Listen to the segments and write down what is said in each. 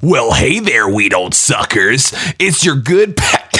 Well, hey there, we don't suckers. It's your good fuck,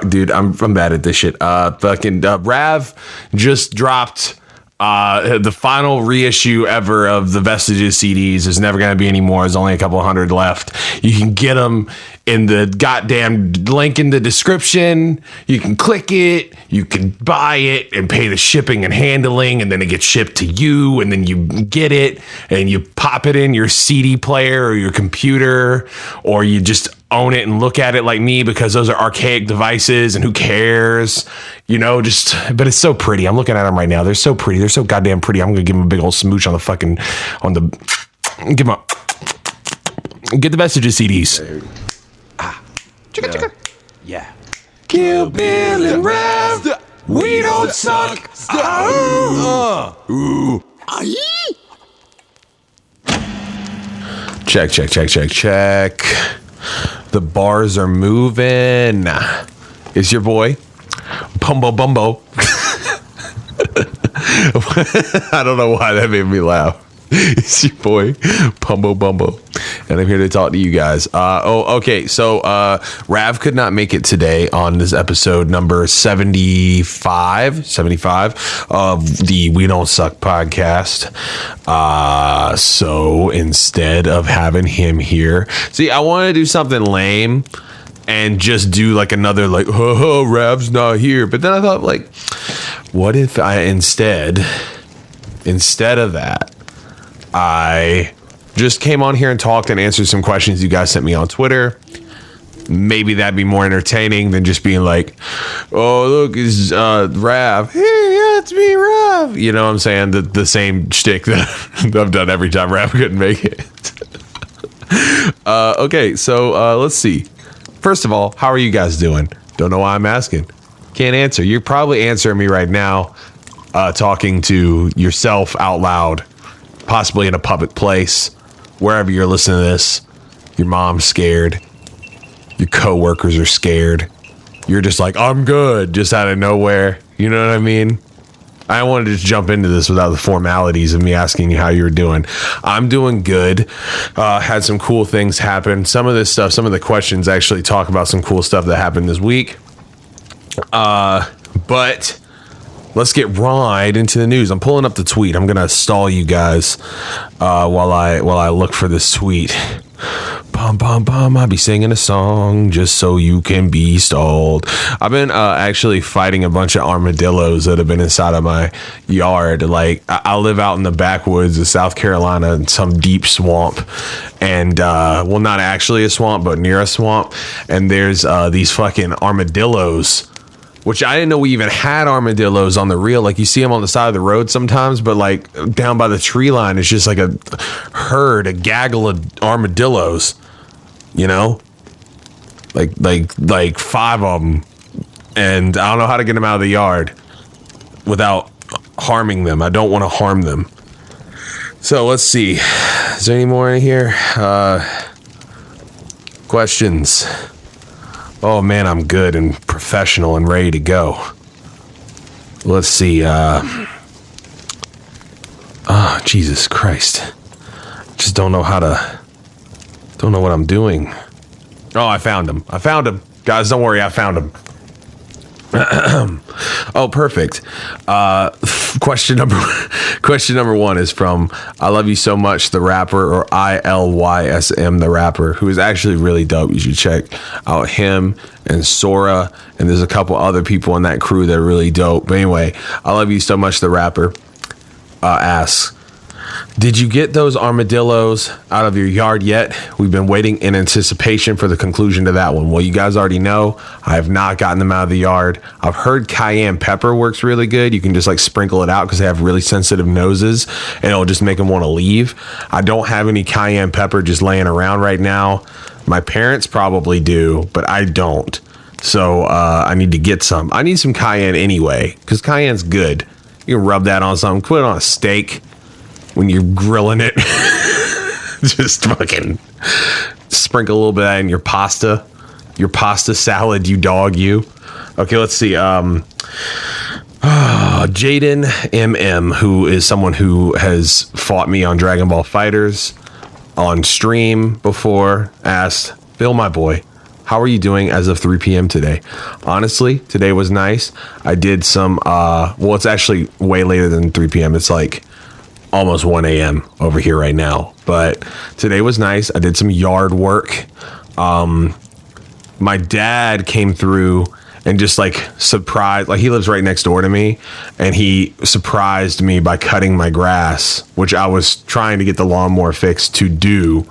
dude. I'm bad at this shit. Rav just dropped the final reissue ever of the Vestiges CDs. There's never going to be any more. There's only a couple hundred left. You can get them in the goddamn link in the description. You can click it. You can buy it and pay the shipping and handling, and then it gets shipped to you, and then you get it and you pop it in your CD player or your computer, or you just own it and look at it like me, because those are archaic devices and who cares, you know, but it's so pretty. I'm looking at them right now. They're so pretty. They're so goddamn pretty. I'm going to give them a big old smooch on the get the Vestiges CDs. Chicka, chicka. Yeah. Kill Bill and Rav. We don't suck. Check. The bars are moving. It's your boy, Bumbo. I don't know why that made me laugh. It's your boy, Bumbo. And I'm here to talk to you guys. Okay. So Rav could not make it today on this episode number 75 of the We Don't Suck podcast. So instead of having him here, see, I want to do something lame and just do like another like, Rav's not here. But then I thought, like, what if I instead of that, I just came on here and talked and answered some questions you guys sent me on Twitter. Maybe that'd be more entertaining than just being like, oh, look, it's Rav. Hey, yeah, it's me, Rav. You know what I'm saying? The same shtick that I've done every time Rav couldn't make it. Okay, so let's see. First of all, how are you guys doing? Don't know why I'm asking. Can't answer. You're probably answering me right now, talking to yourself out loud, possibly in a public place, wherever you're listening to this. Your mom's scared. Your coworkers are scared. You're just like, I'm good, just out of nowhere. You know what I mean? I wanted to just jump into this without the formalities of me asking you how you were doing. I'm doing good. Had some cool things happen. Some of this stuff, some of the questions actually talk about some cool stuff that happened this week. But let's get right into the news. I'm pulling up the tweet. I'm gonna stall you guys while I look for this tweet. I'll be singing a song just so you can be stalled. I've been actually fighting a bunch of armadillos that have been inside of my yard. Like, I live out in the backwoods of South Carolina in some deep swamp, and well, not actually a swamp, but near a swamp. And there's these fucking armadillos, which I didn't know we even had armadillos on the real. Like, you see them on the side of the road sometimes, but like down by the tree line, it's just like a herd, a gaggle of armadillos, you know, like 5 of them. And I don't know how to get them out of the yard without harming them. I don't want to harm them. So let's see. Is there any more in here? Questions. Oh man, I'm good and professional and ready to go. Let's see. Oh, Jesus Christ. Just don't know what I'm doing. Oh, I found him. Guys, don't worry, I found him. Oh, perfect. Question number 1 is from I Love You So Much, the rapper, or ILYSM, the rapper, who is actually really dope. You should check out him and Sora, and there's a couple other people in that crew that are really dope. But anyway, I Love You So Much, the rapper, asks, did you get those armadillos out of your yard yet? We've been waiting in anticipation for the conclusion to that one. Well, you guys already know I have not gotten them out of the yard. I've heard cayenne pepper works really good. You can just like sprinkle it out because they have really sensitive noses and it'll just make them want to leave. I don't have any cayenne pepper just laying around right now. My parents probably do, but I don't. So I need to get some. I need some cayenne anyway because cayenne's good. You can rub that on something, put it on a steak. When you're grilling it, just fucking sprinkle a little bit of that in your pasta salad, you. Okay, let's see. Jaden MM, who is someone who has fought me on Dragon Ball Fighters on stream before, asked, Phil, my boy, how are you doing as of 3 p.m. today? Honestly, today was nice. I did some, well, it's actually way later than 3 p.m. It's like almost 1 a.m. over here right now. But today was nice. I did some yard work. My dad came through and just like surprised, like he lives right next door to me, and he surprised me by cutting my grass, which I was trying to get the lawnmower fixed to do.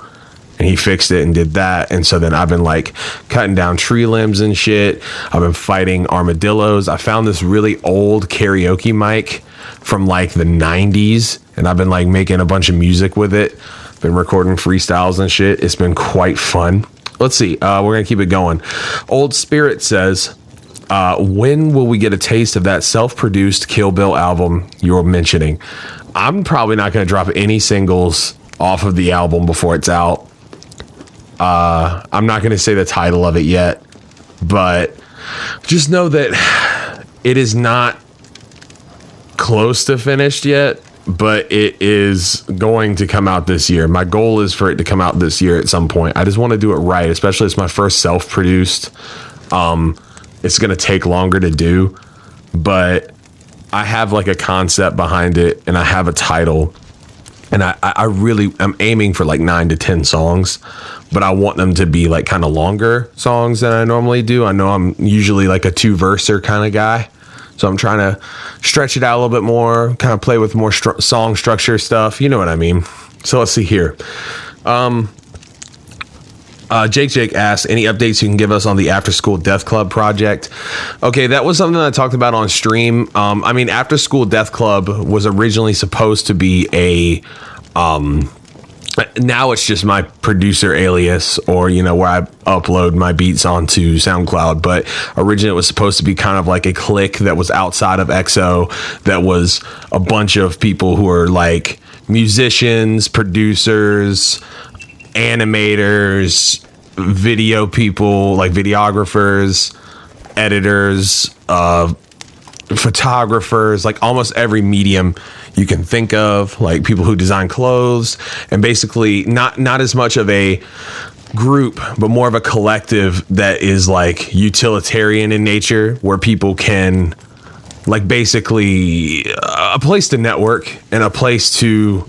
And he fixed it and did that. And so then I've been like cutting down tree limbs and shit. I've been fighting armadillos. I found this really old karaoke mic from like the 90s. And I've been like making a bunch of music with it. Been recording freestyles and shit. It's been quite fun. Let's see. We're going to keep it going. Old Spirit says, when will we get a taste of that self-produced Kill Bill album you're mentioning? I'm probably not going to drop any singles off of the album before it's out. I'm not going to say the title of it yet, but just know that it is not close to finished yet, but it is going to come out this year. My goal is for it to come out this year at some point. I just want to do it right, especially it's my first self-produced. It's going to take longer to do, but I have like a concept behind it and I have a title. And I really am aiming for like 9 to 10 songs, but I want them to be like kind of longer songs than I normally do. I know I'm usually like a 2-verser kind of guy, so I'm trying to stretch it out a little bit more, kind of play with more song structure stuff. You know what I mean? So let's see here. Jake asks, any updates you can give us on the After School Death Club project? Okay, that was something I talked about on stream. I mean, After School Death Club was originally supposed to be a now it's just my producer alias, or you know, where I upload my beats onto SoundCloud, but originally it was supposed to be kind of like a clique that was outside of EXO, that was a bunch of people who are like musicians, producers, animators, video people, like videographers, editors, photographers, like almost every medium you can think of, like people who design clothes, and basically not as much of a group, but more of a collective that is like utilitarian in nature, where people can like basically a place to network and a place to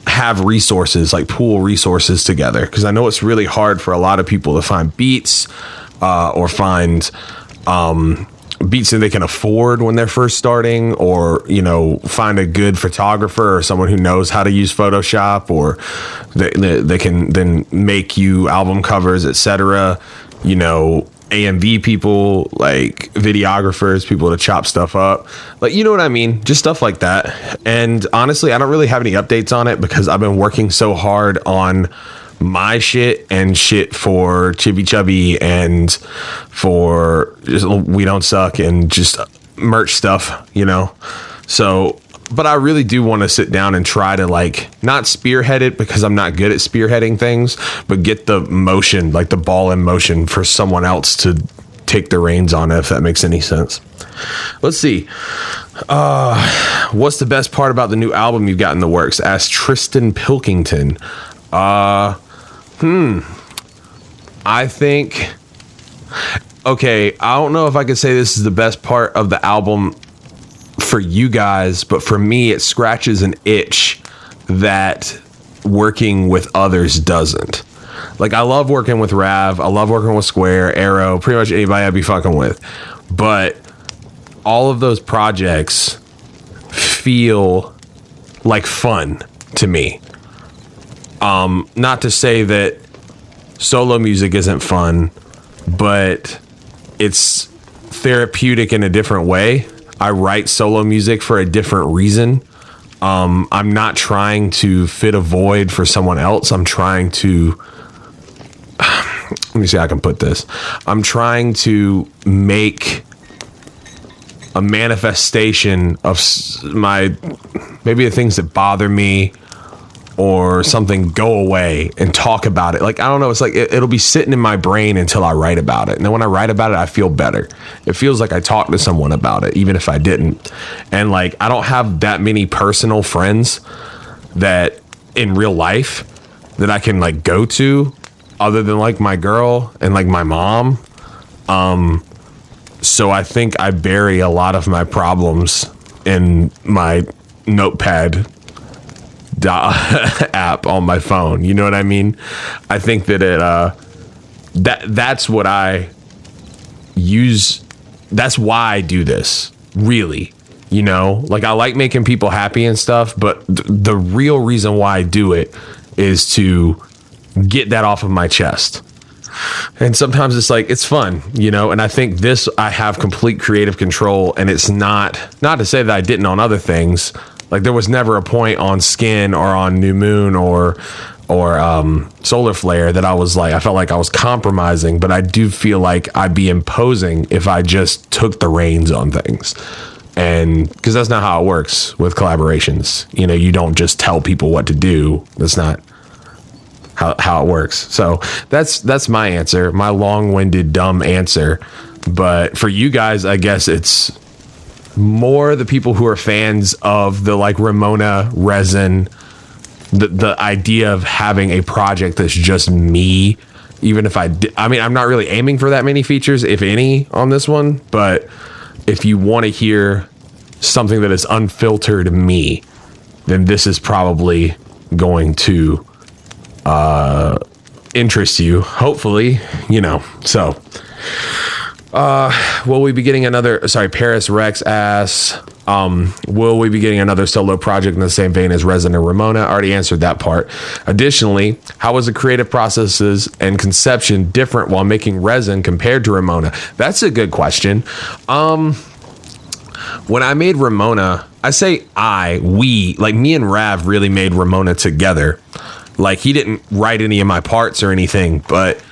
have resources, like pool resources together. Because I know it's really hard for a lot of people to find beats or find beats that they can afford when they're first starting, or you know, find a good photographer or someone who knows how to use Photoshop, or they can then make you album covers, etc. You know, AMV people, like videographers, people to chop stuff up, like, you know what I mean, just stuff like that. And honestly, I don't really have any updates on it because I've been working so hard on my shit and shit for Chibi Chubby and for just We Don't Suck and just merch stuff, you know. So, but I really do want to sit down and try to like not spearhead it, because I'm not good at spearheading things, but get the motion, like the ball in motion, for someone else to take the reins on it, if that makes any sense. Let's see. What's the best part about the new album you've got in the works? Asked Tristan Pilkington. I think, okay, I don't know if I could say this is the best part of the album for you guys, but for me, it scratches an itch that working with others doesn't. Like, I love working with Rav, I love working with Square, Arrow, pretty much anybody I'd be fucking with, but all of those projects feel like fun to me. Not to say that solo music isn't fun, but it's therapeutic in a different way. I write solo music for a different reason. I'm not trying to fit a void for someone else. I'm trying to, let me see how I can put this. I'm trying to make a manifestation of maybe the things that bother me, or something go away and talk about it. Like, I don't know. It's like it'll be sitting in my brain until I write about it. And then when I write about it, I feel better. It feels like I talked to someone about it, even if I didn't. And like, I don't have that many personal friends that in real life that I can like go to other than like my girl and like my mom. So I think I bury a lot of my problems in my notepad app on my phone. You know what I mean? I think that that's what I use. That's why I do this, really. You know, like I like making people happy and stuff, but the real reason why I do it is to get that off of my chest. And sometimes it's like, it's fun, you know, and I think this, I have complete creative control, and it's not to say that I didn't on other things. Like there was never a point on Skin or on New Moon or Solar Flare that I was like, I felt like I was compromising, but I do feel like I'd be imposing if I just took the reins on things. And because that's not how it works with collaborations. You know, you don't just tell people what to do. That's not how it works. So that's my answer, my long-winded, dumb answer. But for you guys, I guess it's more the people who are fans of the like Ramona resin, the idea of having a project that's just me, even if I mean, I'm not really aiming for that many features, if any, on this one. But if you want to hear something that is unfiltered me, then this is probably going to interest you, hopefully, you know. So will we be getting another, Paris Rex asks, will we be getting another solo project in the same vein as Resin and Ramona? I already answered that part. Additionally, how was the creative processes and conception different while making Resin compared to Ramona? That's a good question. When I made Ramona, I say we, like me and Rav really made Ramona together. Like he didn't write any of my parts or anything, but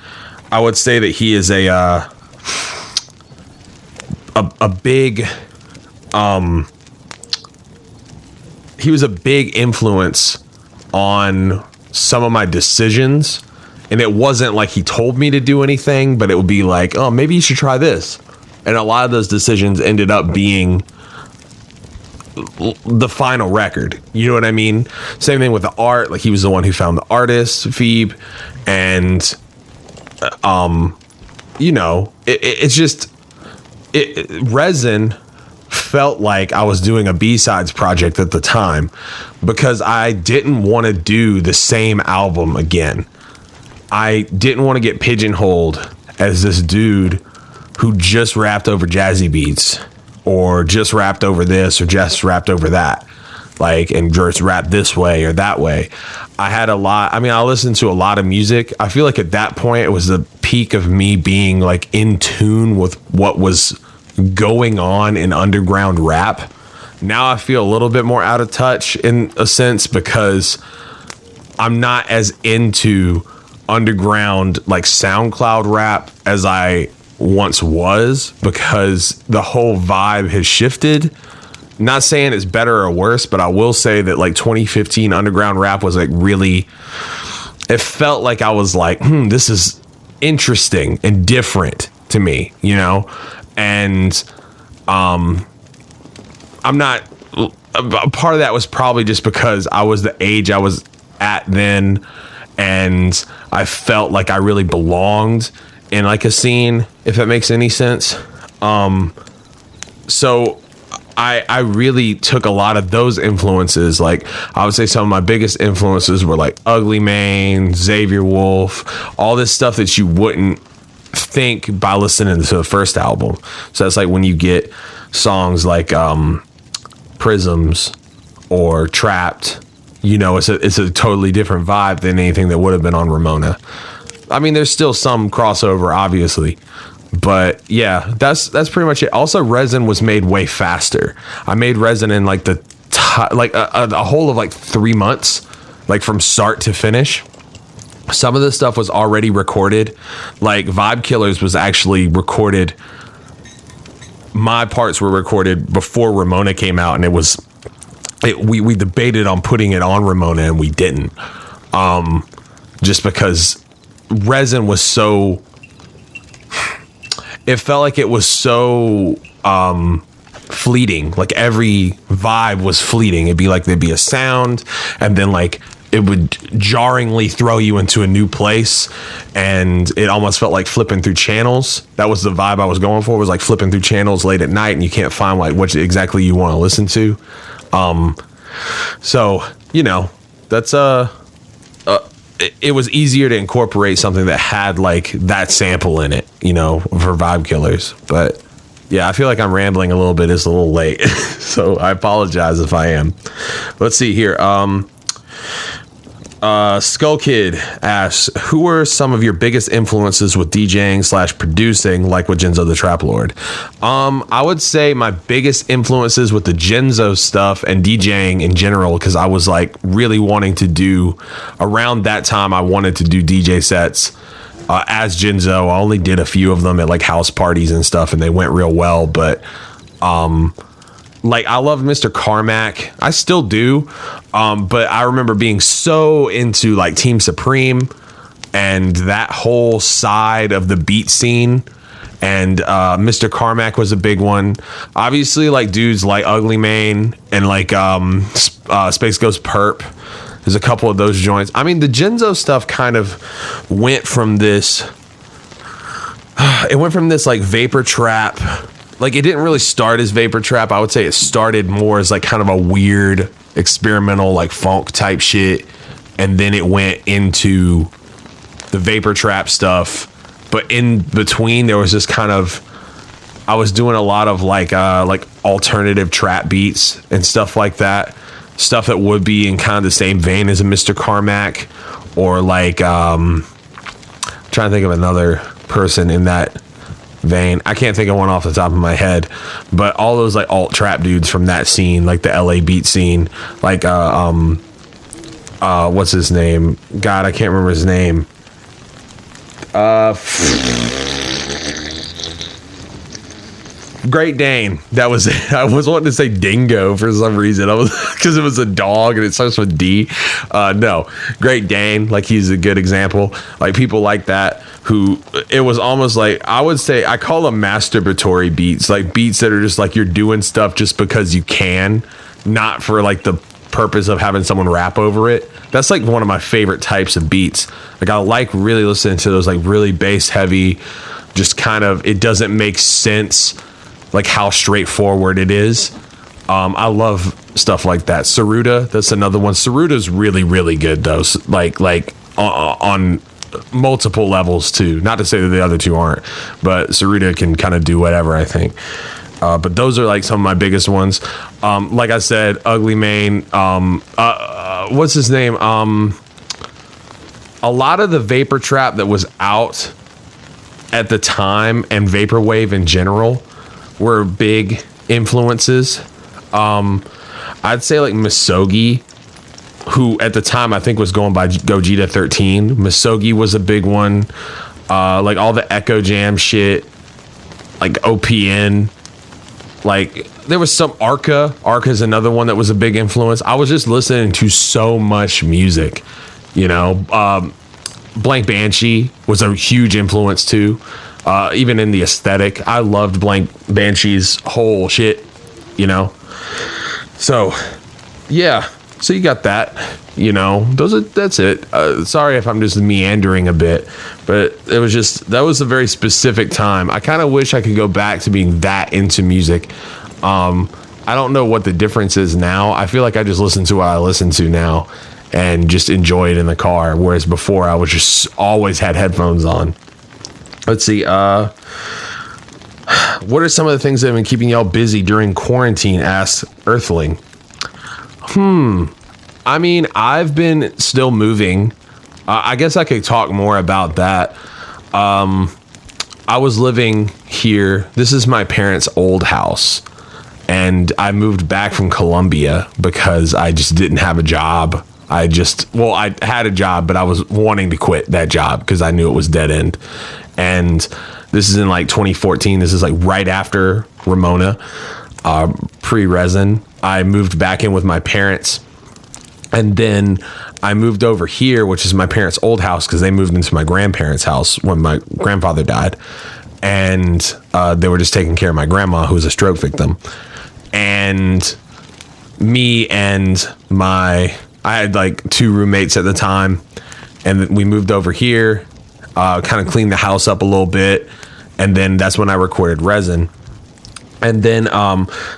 I would say that he is a big, he was a big influence on some of my decisions. And it wasn't like he told me to do anything, but it would be like, oh, maybe you should try this. And a lot of those decisions ended up being the final record. You know what I mean? Same thing with the art. Like he was the one who found the artist, Phoebe. And, you know, it's just, Resin felt like I was doing a B-sides project at the time because I didn't want to do the same album again. I didn't want to get pigeonholed as this dude who just rapped over jazzy beats or just rapped over this or just rapped over that, like, and just rap this way or that way. I listened to a lot of music. I feel like at that point it was the peak of me being like in tune with what was going on in underground rap. Now I feel a little bit more out of touch in a sense because I'm not as into underground like SoundCloud rap as I once was, because the whole vibe has shifted. Not saying it's better or worse, but I will say that like 2015 underground rap was like really, it felt like I was like, this is interesting and different to me, you know? And I'm not, a part of that was probably just because I was the age I was at then, and I felt like I really belonged in like a scene, if that makes any sense. So I really took a lot of those influences. Like I would say some of my biggest influences were like Ugly Mane, Xavier Wolf, all this stuff that you wouldn't think by listening to the first album. So that's like when you get songs like Prisms or Trapped, you know, it's a totally different vibe than anything that would have been on Ramona. I mean, there's still some crossover, obviously, but yeah, that's pretty much it. Also, Resin was made way faster. I made Resin in like a whole of like 3 months, like from start to finish. Some of the stuff was already recorded. Like Vibe Killers was actually recorded. My parts were recorded before Ramona came out, and it was we debated on putting it on Ramona and we didn't. Just because resin was so, it felt like it was so fleeting. Like every vibe was fleeting. It'd be like there'd be a sound and then like it would jarringly throw you into a new place, and it almost felt like flipping through channels. That was the vibe I was going for, was like flipping through channels late at night and you can't find like what exactly you want to listen to. So, you know, that's it was easier to incorporate something that had like that sample in it, you know, for vibe killers. But yeah, I feel like I'm rambling a little bit. It's a little late. So I apologize if I am. Let's see here. Skull Kid asks, who are some of your biggest influences with DJing / producing, like with Genzo the Trap Lord? I would say my biggest influences with the Genzo stuff and DJing in general, because I was like really wanting to do, around that time I wanted to do DJ sets as Genzo. I only did a few of them at like house parties and stuff, and they went real well. But like I love Mr. Carmack. I still do. But I remember being so into like Team Supreme and that whole side of the beat scene. And Mr. Carmack was a big one. Obviously, like dudes like Ugly Mane and like Space Ghost Perp. There's a couple of those joints. I mean, the Genzo stuff kind of went from this. It went from this like vapor trap. Like, it didn't really start as vapor trap. I would say it started more as like kind of a weird experimental like funk type shit, and then it went into the vapor trap stuff. But in between, there was this kind of, I was doing a lot of like alternative trap beats and stuff like that. Stuff that would be in kind of the same vein as a Mr. Carmack, or like trying to think of another person in that vein. I can't think of one off the top of my head, but all those like alt trap dudes from that scene, like the LA beat scene, like what's his name? God, I can't remember his name. Great Dane. That was it. I was wanting to say Dingo for some reason. I was, because it was a dog and it starts with D. No, Great Dane. Like, he's a good example. Like, people like that, who it was almost like, I would say, I call them masturbatory beats. Like beats that are just like you're doing stuff just because you can, not for like the purpose of having someone rap over it. That's like one of my favorite types of beats. Like, I like really listening to those like really bass heavy, just kind of, it doesn't make sense like how straightforward it is. I love stuff like that. Saruda, that's another one. Saruda's really, really good though. Like on multiple levels too. Not to say that the other two aren't, but Saruda can kind of do whatever, I think. But those are like some of my biggest ones. Like I said, Ugly Mane. What's his name? A lot of the vapor trap that was out at the time, and vaporwave in general, were big influences. I'd say like Misogi, who at the time I think was going by Gogeta 13. Misogi was a big one. Like all the Echo Jam shit, like OPN. Like there was some Arca. Arca's another one that was a big influence. I was just listening to so much music, you know. Blank Banshee was a huge influence too. Even in the aesthetic, I loved Blank Banshee's whole shit, you know. So, yeah. So you got that, you know. That's it. Sorry if I'm just meandering a bit, but it was just, that was a very specific time. I kind of wish I could go back to being that into music. I don't know what the difference is now. I feel like I just listen to what I listen to now and just enjoy it in the car, whereas before I was just always had headphones on. Let's see. What are some of the things that have been keeping y'all busy during quarantine? Asks Earthling. I mean, I've been still moving. I guess I could talk more about that. I was living here. This is my parents' old house, and I moved back from Colombia because I just didn't have a job. I had a job, but I was wanting to quit that job because I knew it was dead end. And this is in like 2014. This is like right after Ramona. pre-resin. I moved back in with my parents, and then I moved over here, which is my parents' old house, because they moved into my grandparents' house when my grandfather died, and they were just taking care of my grandma, who was a stroke victim. And me and I had like 2 roommates at the time, and we moved over here, kind of cleaned the house up a little bit, and then that's when I recorded Resin. And then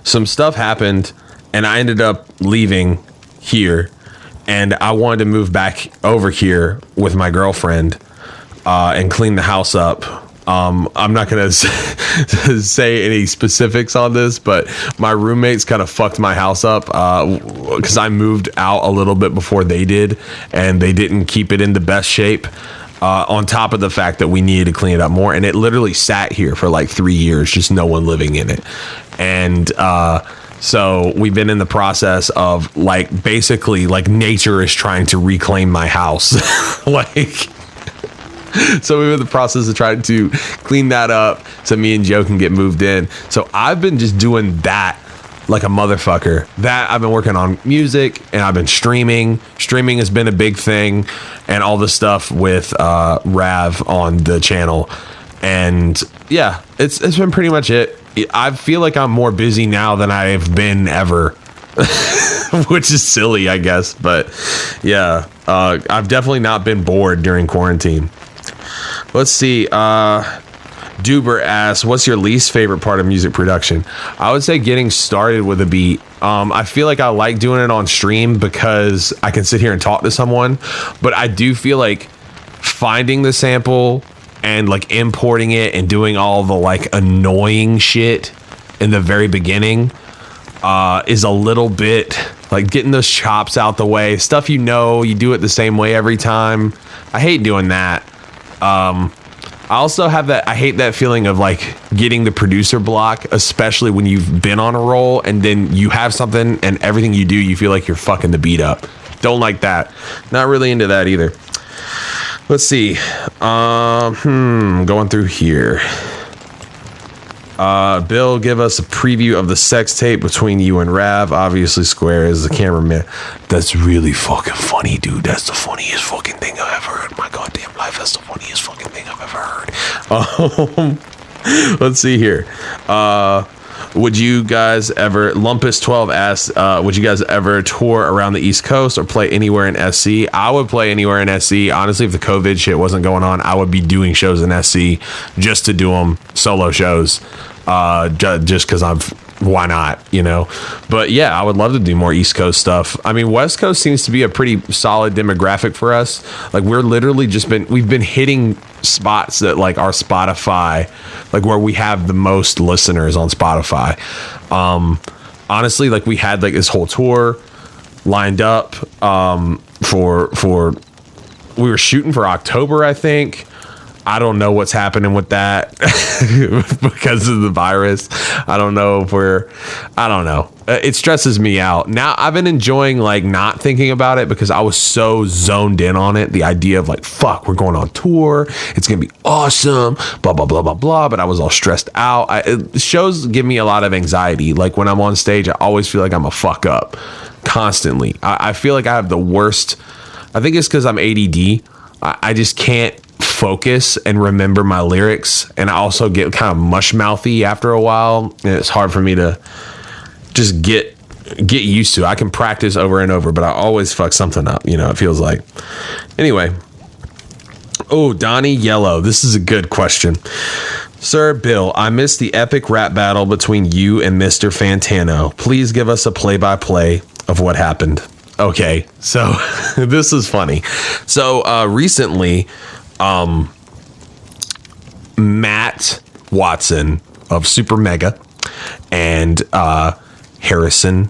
some stuff happened, and I ended up leaving here, and I wanted to move back over here with my girlfriend and clean the house up. I'm not going to say any specifics on this, but my roommates kind of fucked my house up because I moved out a little bit before they did, and they didn't keep it in the best shape. On top of the fact that we needed to clean it up more, and it literally sat here for like 3 years, just no one living in it. And so we've been in the process of like basically like nature is trying to reclaim my house. Like, so we were in the process of trying to clean that up so me and Joe can get moved in. So I've been just doing that like a motherfucker. That I've been working on music, and I've been streaming. Streaming has been a big thing, and all the stuff with Rav on the channel. And yeah, it's been pretty much it. I feel like I'm more busy now than I've been ever, which is silly, I guess. But yeah, I've definitely not been bored during quarantine. Let's see. Duber asks, what's your least favorite part of music production? I would say getting started with a beat. I feel like I like doing it on stream because I can sit here and talk to someone, but I do feel like finding the sample and like importing it and doing all the like annoying shit in the very beginning is a little bit like getting those chops out the way. Stuff you do it the same way every time. I hate doing that. I also have that, I hate that feeling of like getting the producer block, especially when you've been on a roll and then you have something and everything you do, you feel like you're fucking the beat up. Don't like that. Not really into that either. Let's see. Going through here. Bill, give us a preview of the sex tape between you and Rav. Obviously, Square is the cameraman. That's really fucking funny, dude. That's the funniest fucking thing I've ever heard in my goddamn life. That's the funniest fucking thing I've ever heard. Let's see here. Would you guys ever, Lumpus12 asks, would you guys ever tour around the East Coast or play anywhere in SC? I would play anywhere in SC. Honestly, if the COVID shit wasn't going on, I would be doing shows in SC just to do them, solo shows, just because why not, you know? But yeah, I would love to do more East Coast stuff. I mean, West Coast seems to be a pretty solid demographic for us. Like, we're literally we've been hitting spots that like our Spotify, like where we have the most listeners on Spotify. Honestly, like we had like this whole tour lined up for we were shooting for October, I think. I don't know what's happening with that because of the virus. I don't know I don't know. It stresses me out. Now I've been enjoying like not thinking about it because I was so zoned in on it. The idea of like, fuck, we're going on tour. It's going to be awesome. Blah, blah, blah, blah, blah. But I was all stressed out. Shows give me a lot of anxiety. Like when I'm on stage, I always feel like I'm a fuck up constantly. I feel like I have the worst. I think it's because I'm ADD. I just can't focus and remember my lyrics, and I also get kind of mush mouthy after a while, and it's hard for me to just get used to. I can practice over and over, but I always fuck something up, you know, it feels like. Anyway, Donnie Yellow, this is a good question. Sir Bill, I missed the epic rap battle between you and Mr. Fantano. Please give us a play-by-play of what happened. Okay, so this is funny. So recently, Matt Watson of Super Mega and Harrison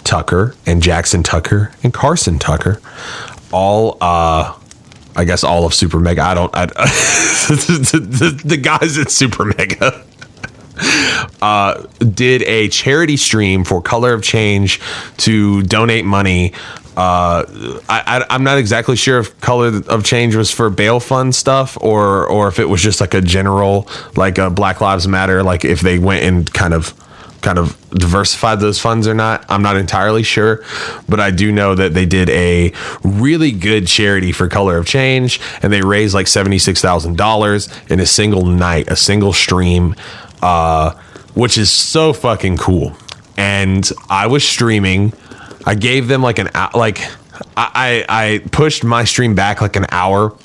Tucker and Jackson Tucker and Carson Tucker, all I guess all of Super Mega. The guys at Super Mega did a charity stream for Color of Change to donate money. I'm not exactly sure if Color of Change was for bail fund stuff or if it was just like a general, like a Black Lives Matter, like if they went and kind of kind of diversified those funds or not. I'm not entirely sure, but I do know that they did a really good charity for Color of Change, and they raised like $76,000 in a single night, a single stream, which is so fucking cool. And I was streaming. I gave them like I pushed my stream back like an hour,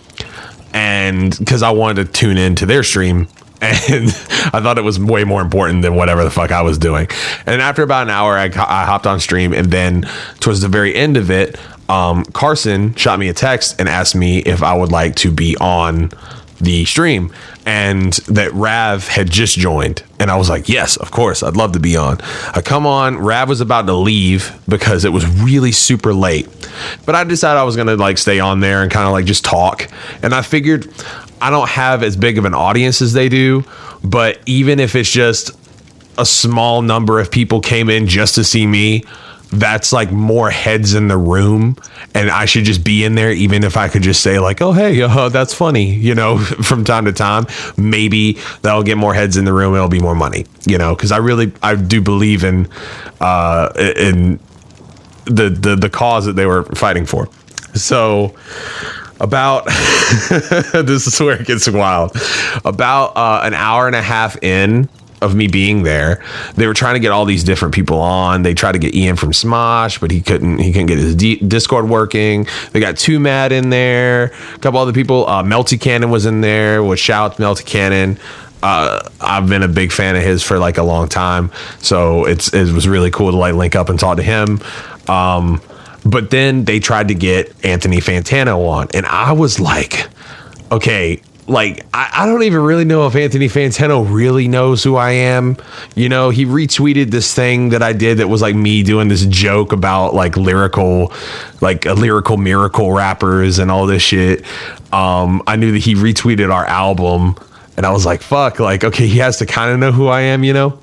and because I wanted to tune into their stream. And I thought it was way more important than whatever the fuck I was doing. And after about an hour, I hopped on stream. And then towards the very end of it, Carson shot me a text and asked me if I would like to be on the stream, and that Rav had just joined. And I was like, yes, of course, I'd love to be on. I come on, Rav was about to leave because it was really super late. But I decided I was going to like stay on there and kind of like just talk. And I figured I don't have as big of an audience as they do, but even if it's just a small number of people came in just to see me, that's like more heads in the room, and I should just be in there, even if I could just say like, oh, hey, that's funny, you know, from time to time. Maybe that'll get more heads in the room. It'll be more money, you know, because I do believe in the cause that they were fighting for. So about this is where it gets wild. About an hour and a half in of me being there, they were trying to get all these different people on. They tried to get Ian from Smosh, but he couldn't get his Discord working. They got 2 Mad in there, a couple other people. Melty Cannon was in there, which shout out to Melty Cannon. I've been a big fan of his for like a long time, so it was really cool to like link up and talk to him. But then they tried to get Anthony Fantano on, and I was like, okay, like, I don't even really know if Anthony Fantano really knows who I am. You know, he retweeted this thing that I did that was like me doing this joke about like lyrical miracle rappers and all this shit. I knew that he retweeted our album, and I was like, fuck, like, okay, he has to kind of know who I am, you know?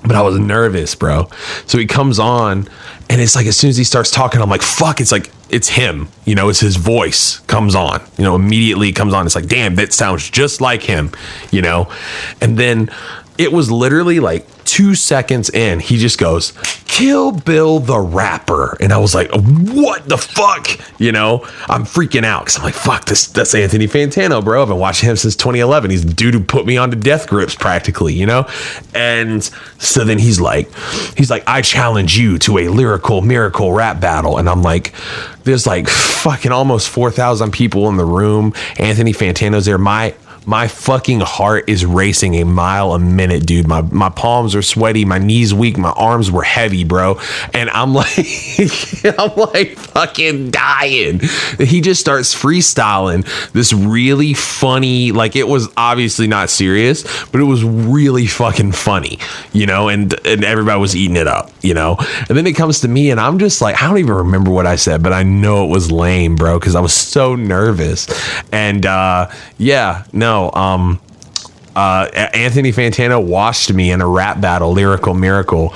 But I was nervous, bro. So he comes on, and it's like as soon as he starts talking, I'm like, fuck, it's him. You know, it's his voice comes on. You know, immediately it comes on. It's like, damn, that sounds just like him, you know? And then it was literally like 2 seconds in, he just goes, Kill Bill the Rapper. And I was like, what the fuck? You know, I'm freaking out because I'm like, fuck, that's Anthony Fantano, bro. I've been watching him since 2011. He's the dude who put me onto death grips practically, you know? And so then he's like, I challenge you to a lyrical miracle rap battle. And I'm like, there's like fucking almost 4,000 people in the room. Anthony Fantano's there. My fucking heart is racing a mile a minute, dude. My palms are sweaty, my knees weak, my arms were heavy, bro. And I'm like, fucking dying. He just starts freestyling this really funny, like, it was obviously not serious, but it was really fucking funny, you know, and everybody was eating it up, you know. And then it comes to me, and I'm just like, I don't even remember what I said, but I know it was lame, bro, because I was so nervous. And Anthony Fantano washed me in a rap battle, lyrical miracle.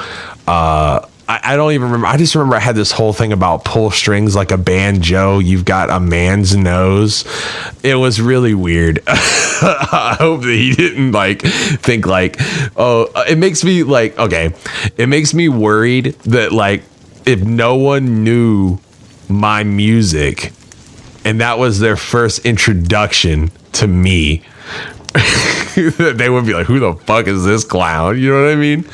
I don't even remember. I just remember I had this whole thing about pull strings like a banjo. You've got a man's nose. It was really weird. I hope that he didn't like think like, oh, it makes me like, okay. It makes me worried that like if no one knew my music and that was their first introduction to me, they would be like, who the fuck is this clown? You know what I mean?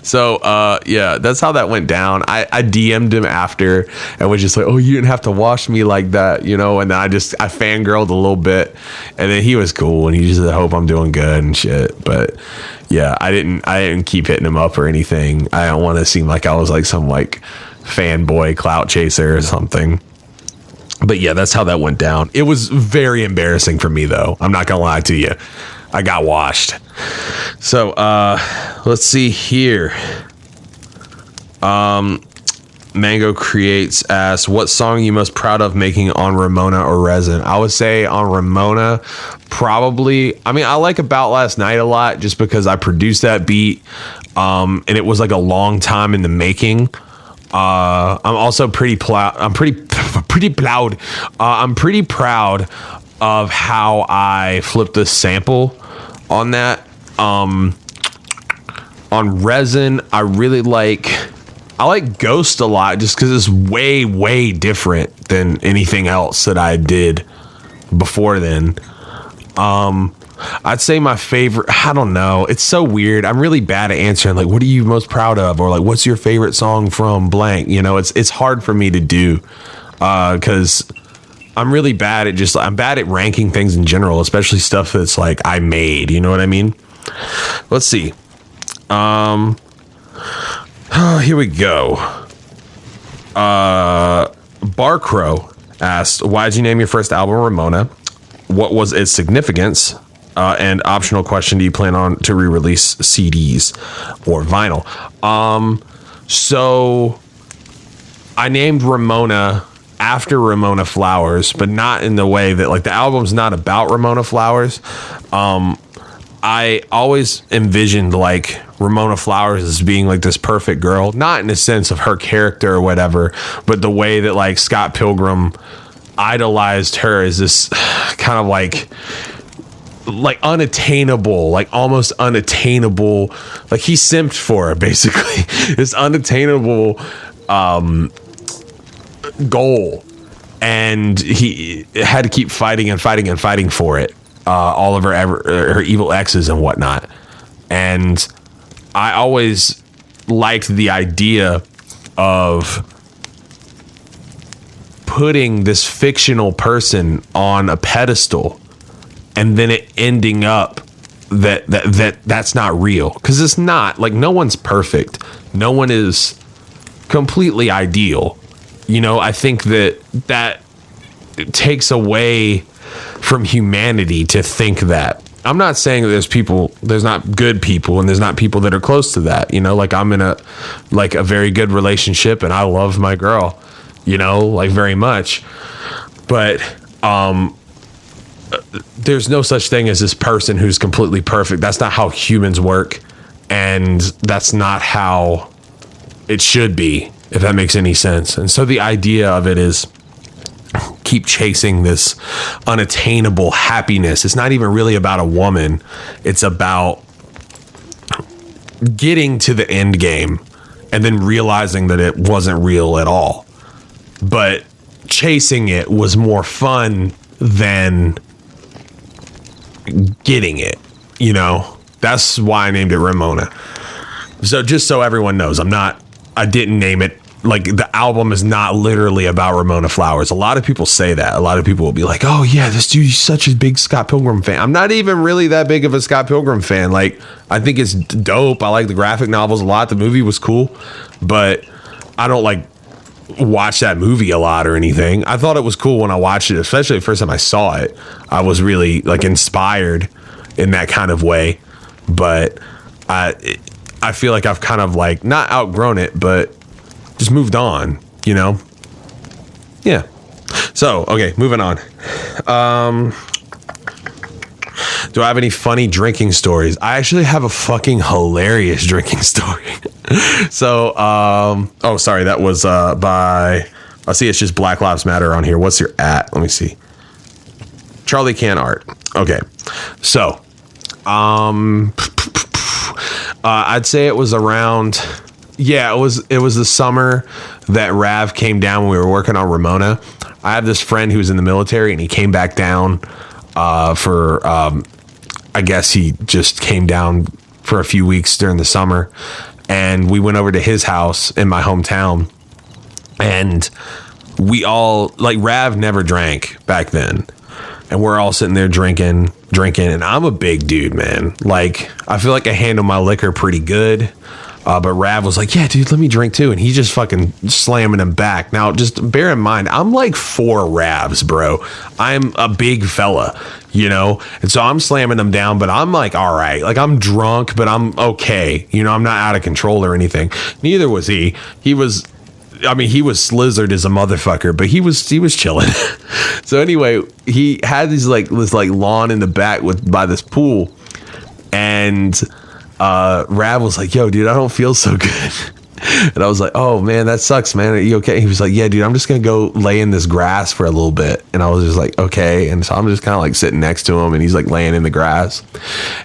So yeah, that's how that went down. I DM'd him after and was just like, oh, you didn't have to wash me like that, you know? And then I fangirled a little bit, and then he was cool, and he just said, I hope I'm doing good and shit. But yeah, I didn't keep hitting him up or anything. I don't want to seem like I was like some like fanboy clout chaser or something. But yeah, that's how that went down. It was very embarrassing for me, though. I'm not going to lie to you. I got washed. So let's see here. Mango Creates asks, what song are you most proud of making on Ramona or Resin? I would say on Ramona, probably. I mean, I like About Last Night a lot just because I produced that beat. And it was like a long time in the making. I'm also pretty proud. I'm pretty proud of how I flipped the sample on that. On Resin, I like Ghost a lot just because it's way, way different than anything else that I did before then. I'd say my favorite, I don't know. It's so weird. I'm really bad at answering, like, what are you most proud of? Or like, what's your favorite song from blank? You know, it's hard for me to do because I'm really bad at I'm bad at ranking things in general, especially stuff that's like I made, you know what I mean? Let's see. Here we go. Barcrow asked, why'd you name your first album Ramona? What was its significance? And optional question, do you plan on to re-release CDs or vinyl? So I named Ramona after Ramona Flowers, but not in the way that, like, the album's not about Ramona Flowers. I always envisioned, like, Ramona Flowers as being, like, this perfect girl, not in the sense of her character or whatever, but the way that, like, Scott Pilgrim idolized her as this kind of like unattainable, like almost unattainable, like he simped for her, basically. This unattainable goal, and he had to keep fighting and fighting and fighting for it, all of her evil exes and whatnot. And I always liked the idea of putting this fictional person on a pedestal and then it ending up that's not real, because it's not, like, no one's perfect, no one is completely ideal, you know. I think that takes away from humanity to think that. I'm not saying that there's not good people and there's not people that are close to that, you know. Like, I'm in a very good relationship and I love my girl, you know, like, very much, but there's no such thing as this person who's completely perfect. That's not how humans work, and that's not how it should be, if that makes any sense. And so the idea of it is keep chasing this unattainable happiness. It's not even really about a woman. It's about getting to the end game and then realizing that it wasn't real at all. But chasing it was more fun than getting it, you know. That's why I named it Ramona. So just so everyone knows, I didn't name it, like, the album is not literally about Ramona Flowers. A lot of people say that. A lot of people will be like, oh yeah, this dude's such a big Scott Pilgrim fan. I'm not even really that big of a Scott Pilgrim fan. Like, I think it's dope. I like the graphic novels a lot. The movie was cool, but I don't like watch that movie a lot or anything. I thought it was cool when I watched it, especially the first time I saw it. I was really, like, inspired in that kind of way, but I feel like I've kind of, like, not outgrown it, but just moved on, you know? Yeah. So, okay, moving on. Do I have any funny drinking stories? I actually have a fucking hilarious drinking story. So, oh, sorry, that was by, I see it's just Black Lives Matter on here. What's your at? Let me see. Charlie Can Art. Okay. So, I'd say it was around, yeah, it was the summer that Rav came down when we were working on Ramona. I have this friend who was in the military, and he came back down for, I guess he just came down for a few weeks during the summer, and we went over to his house in my hometown, and we all, like, Rav never drank back then, and we're all sitting there drinking, and I'm a big dude, man. Like, I feel like I handle my liquor pretty good. But Rav was like, yeah, dude, let me drink too. And he's just fucking slamming him back. Now, just bear in mind, I'm like 4 Ravs, bro. I'm a big fella, you know? And so I'm slamming them down, but I'm like, all right. Like, I'm drunk, but I'm okay. You know, I'm not out of control or anything. Neither was he. He was slizzard as a motherfucker, but he was chilling. So anyway, he had this lawn in the back by this pool, and Rav was like, yo, dude, I don't feel so good. And I was like, oh man, that sucks, man. Are you okay? He was like, yeah, dude, I'm just gonna go lay in this grass for a little bit. And I was just like, okay. And so I'm just kind of like sitting next to him, and he's like laying in the grass,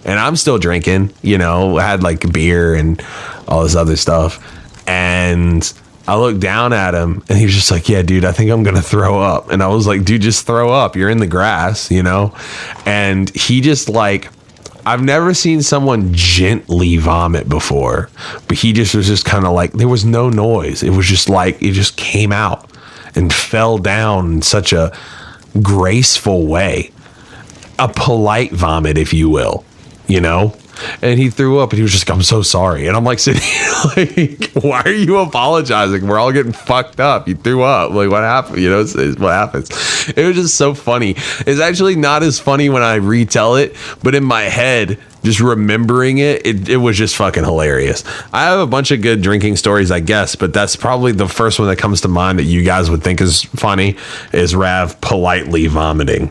and I'm still drinking, I had like beer and all this other stuff. And I looked down at him, and he was just like, yeah, dude, I think I'm gonna throw up. And I was like, dude, just throw up, you're in the grass, and he just like, I've never seen someone gently vomit before, but he just was just kind of like, there was no noise. It was just like, it just came out and fell down in such a graceful way, a polite vomit, if you will, and he threw up, and he was just like, I'm so sorry. And I'm like sitting here like, why are you apologizing? We're all getting fucked up. You threw up. Like, what happened? It's what happens. It was just so funny. It's actually not as funny when I retell it, but in my head, just remembering it was just fucking hilarious. I have a bunch of good drinking stories, I guess, but that's probably the first one that comes to mind that you guys would think is funny, is Rav politely vomiting.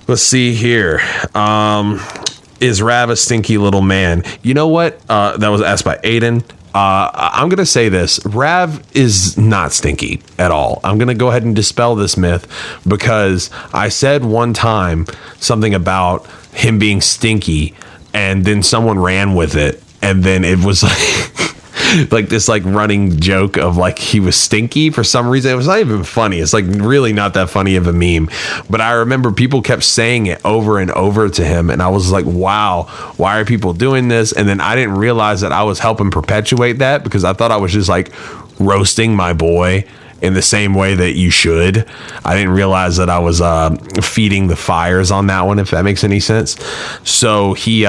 Let's see here. Is Rav a stinky little man? You know what? That was asked by Aiden. I'm going to say this. Rav is not stinky at all. I'm going to go ahead and dispel this myth, because I said one time something about him being stinky, and then someone ran with it. And then it was like this like running joke of like he was stinky for some reason. It was not even funny. It's like really not that funny of a meme, but I remember people kept saying it over and over to him, and I was like, wow, why are people doing this? And then I didn't realize that I was helping perpetuate that, because I thought I was just like roasting my boy in the same way that you should. I didn't realize that I was feeding the fires on that one, if that makes any sense. So he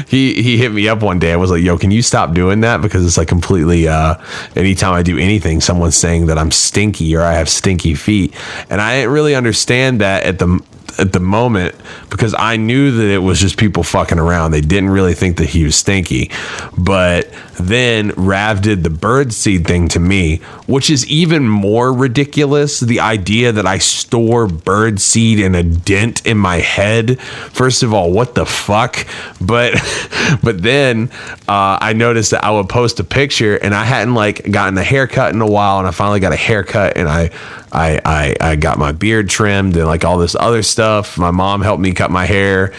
he hit me up one day. I was like, yo, can you stop doing that? Because it's like completely anytime I do anything, someone's saying that I'm stinky or I have stinky feet. And I didn't really understand that at the moment, because I knew that it was just people fucking around. They didn't really think that he was stinky. But then Rav did the birdseed thing to me, which is even more ridiculous. The idea that I store birdseed in a dent in my head. First of all, what the fuck? But then I noticed that I would post a picture, and I hadn't like gotten a haircut in a while, and I finally got a haircut, and I got my beard trimmed and like all this other stuff. My mom helped me cut my hair.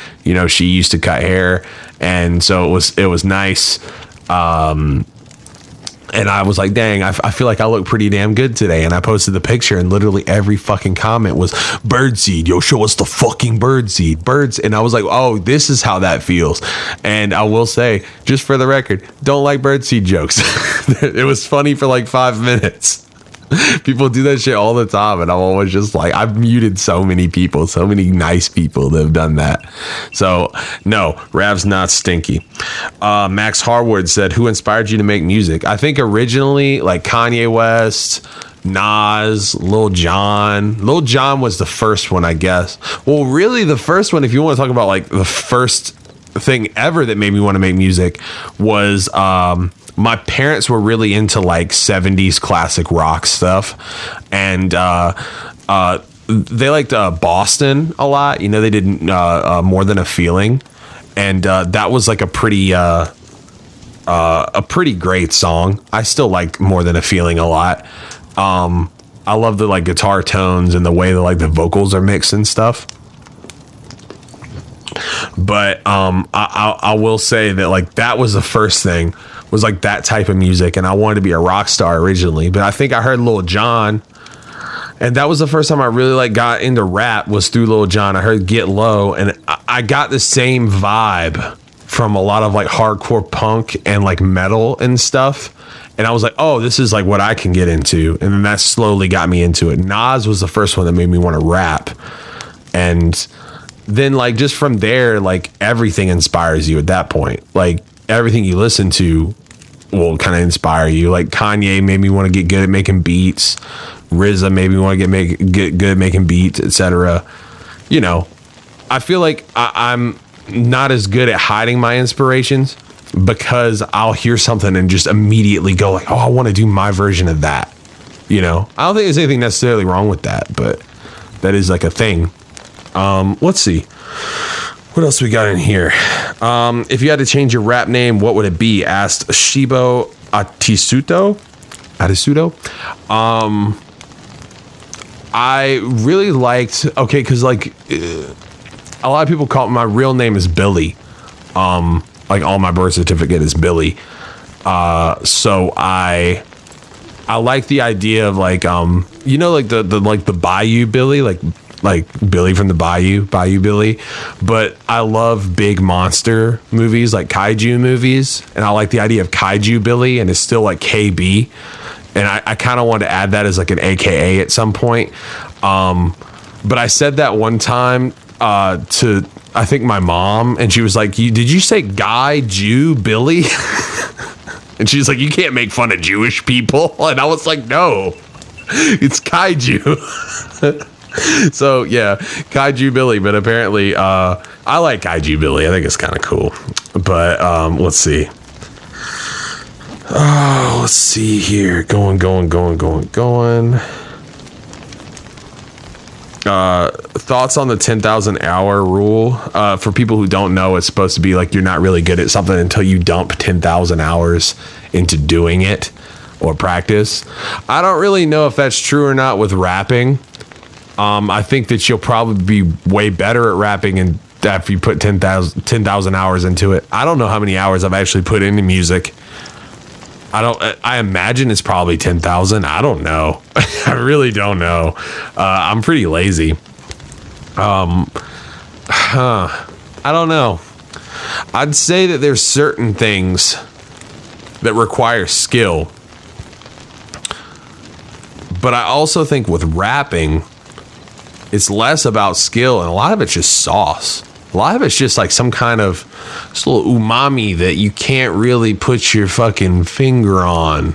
She used to cut hair, and so it was nice. And I was like, dang, I feel like I look pretty damn good today. And I posted the picture, and literally every fucking comment was birdseed. Yo, show us the fucking birdseed. Birds. And I was like, oh, this is how that feels. And I will say, just for the record, don't like birdseed jokes. It was funny for like 5 minutes. People do that shit all the time, and I'm always just like, I've muted so many people, so many nice people that have done that. So no, Rav's not stinky. Max Harwood said, who inspired you to make music? I think originally like Kanye West, Nas, Lil Jon. Lil Jon was the first one, I guess. Well, really the first one, if you want to talk about like the first thing ever that made me want to make music, was my parents were really into like 70s classic rock stuff, and they liked Boston a lot. They did More Than a Feeling, and that was like a pretty great song. I still like More Than a Feeling a lot. I love the like guitar tones and the way that like the vocals are mixed and stuff. But I will say that like that was the first thing, was like that type of music, and I wanted to be a rock star originally. But I think I heard Lil Jon, and that was the first time I really like got into rap, was through Lil Jon. I heard Get Low, and I got the same vibe from a lot of like hardcore punk and like metal and stuff. And I was like, oh, this is like what I can get into. And then that slowly got me into it. Nas was the first one that made me want to rap. And then like just from there, like everything inspires you at that point. Like everything you listen to will kind of inspire you. Like Kanye made me want to get good at making beats. RZA made me want to get good at making beats, etc. I feel like I'm not as good at hiding my inspirations, because I'll hear something and just immediately go like, oh, I want to do my version of that. I don't think there's anything necessarily wrong with that, but that is like a thing. Let's see. What else we got in here? If you had to change your rap name, what would it be? Asked Shibo. Atisuto. I really liked, okay, because like a lot of people call my real name is Billy. Like on my birth certificate is Billy. So I like the idea of like you know, like the Bayou Billy, like Billy from the Bayou Billy. But I love big monster movies, like kaiju movies, and I like the idea of Kaiju Billy, and it's still like KB. And I kind of wanted to add that as like an AKA at some point. But I said that one time to, I think, my mom, and she was like, did you say Guy Jew Billy? And she's like, you can't make fun of Jewish people. And I was like, no, it's Kaiju. So yeah, Kaiju Billy. But apparently I like Kaiju Billy. I think it's kind of cool. But let's see. Oh, let's see here. Going. Thoughts on the 10,000 hour rule? For people who don't know, it's supposed to be like you're not really good at something until you dump 10,000 hours into doing it or practice. I don't really know if that's true or not with rapping. I think that you'll probably be way better at rapping and after you put 10,000 hours into it. I don't know how many hours I've actually put into music. I imagine it's probably 10,000. I don't know. I really don't know. I'm pretty lazy. I don't know. I'd say that there's certain things that require skill. But I also think with rapping, it's less about skill and a lot of it's just sauce. A lot of it's just like some kind of just little umami that you can't really put your fucking finger on,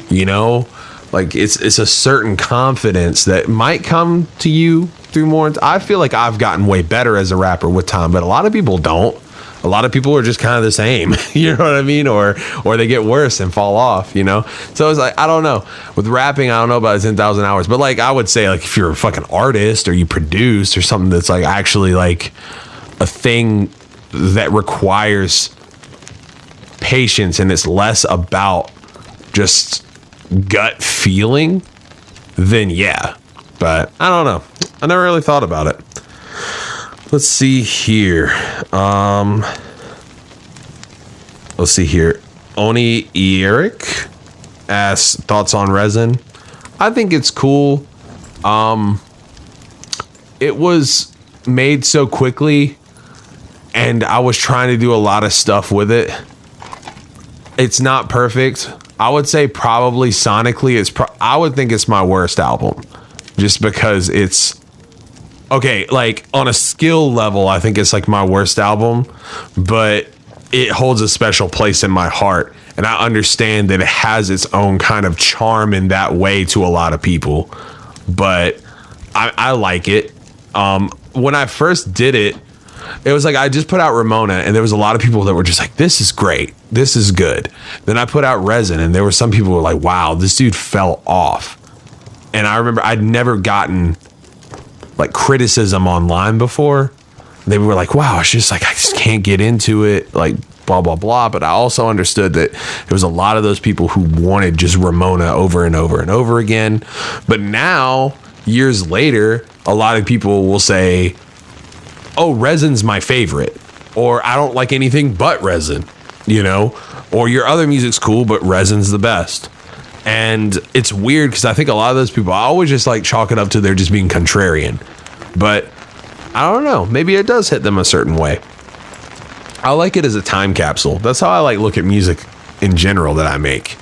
you know? Like it's a certain confidence that might come to you through more. I feel like I've gotten way better as a rapper with time, but a lot of people don't. A lot of people are just kind of the same, you know what I mean? Or they get worse and fall off, you know? So it's like, I don't know. With rapping, I don't know about 10,000 hours, but like I would say like if you're a fucking artist or you produce or something that's like actually like a thing that requires patience and it's less about just gut feeling, then yeah. But I don't know. I never really thought about it. Let's see here. Let's see here. Oni Eric asks thoughts on resin. I think it's cool. It was made so quickly and I was trying to do a lot of stuff with it. It's not perfect. I would say probably sonically I would think it's my worst album just because it's okay, like on a skill level, I think it's like my worst album, but it holds a special place in my heart. And I understand that it has its own kind of charm in that way to a lot of people, but I like it. When I first did it, it was like I just put out Ramona and there was a lot of people that were just like, this is great. This is good. Then I put out Resin and there were some people who were like, wow, this dude fell off. And I remember I'd never gotten like criticism online before. They were like, wow, it's just like, I just can't get into it. Like blah, blah, blah. But I also understood that there was a lot of those people who wanted just Ramona over and over and over again. But now years later, a lot of people will say, oh, Resin's my favorite, or I don't like anything but Resin, you know, or your other music's cool, but Resin's the best. And it's weird because I think a lot of those people, I always just like chalk it up to they're just being contrarian, but I don't know, maybe it does hit them a certain way. I like it as a time capsule. That's how I like look at music in general that I make.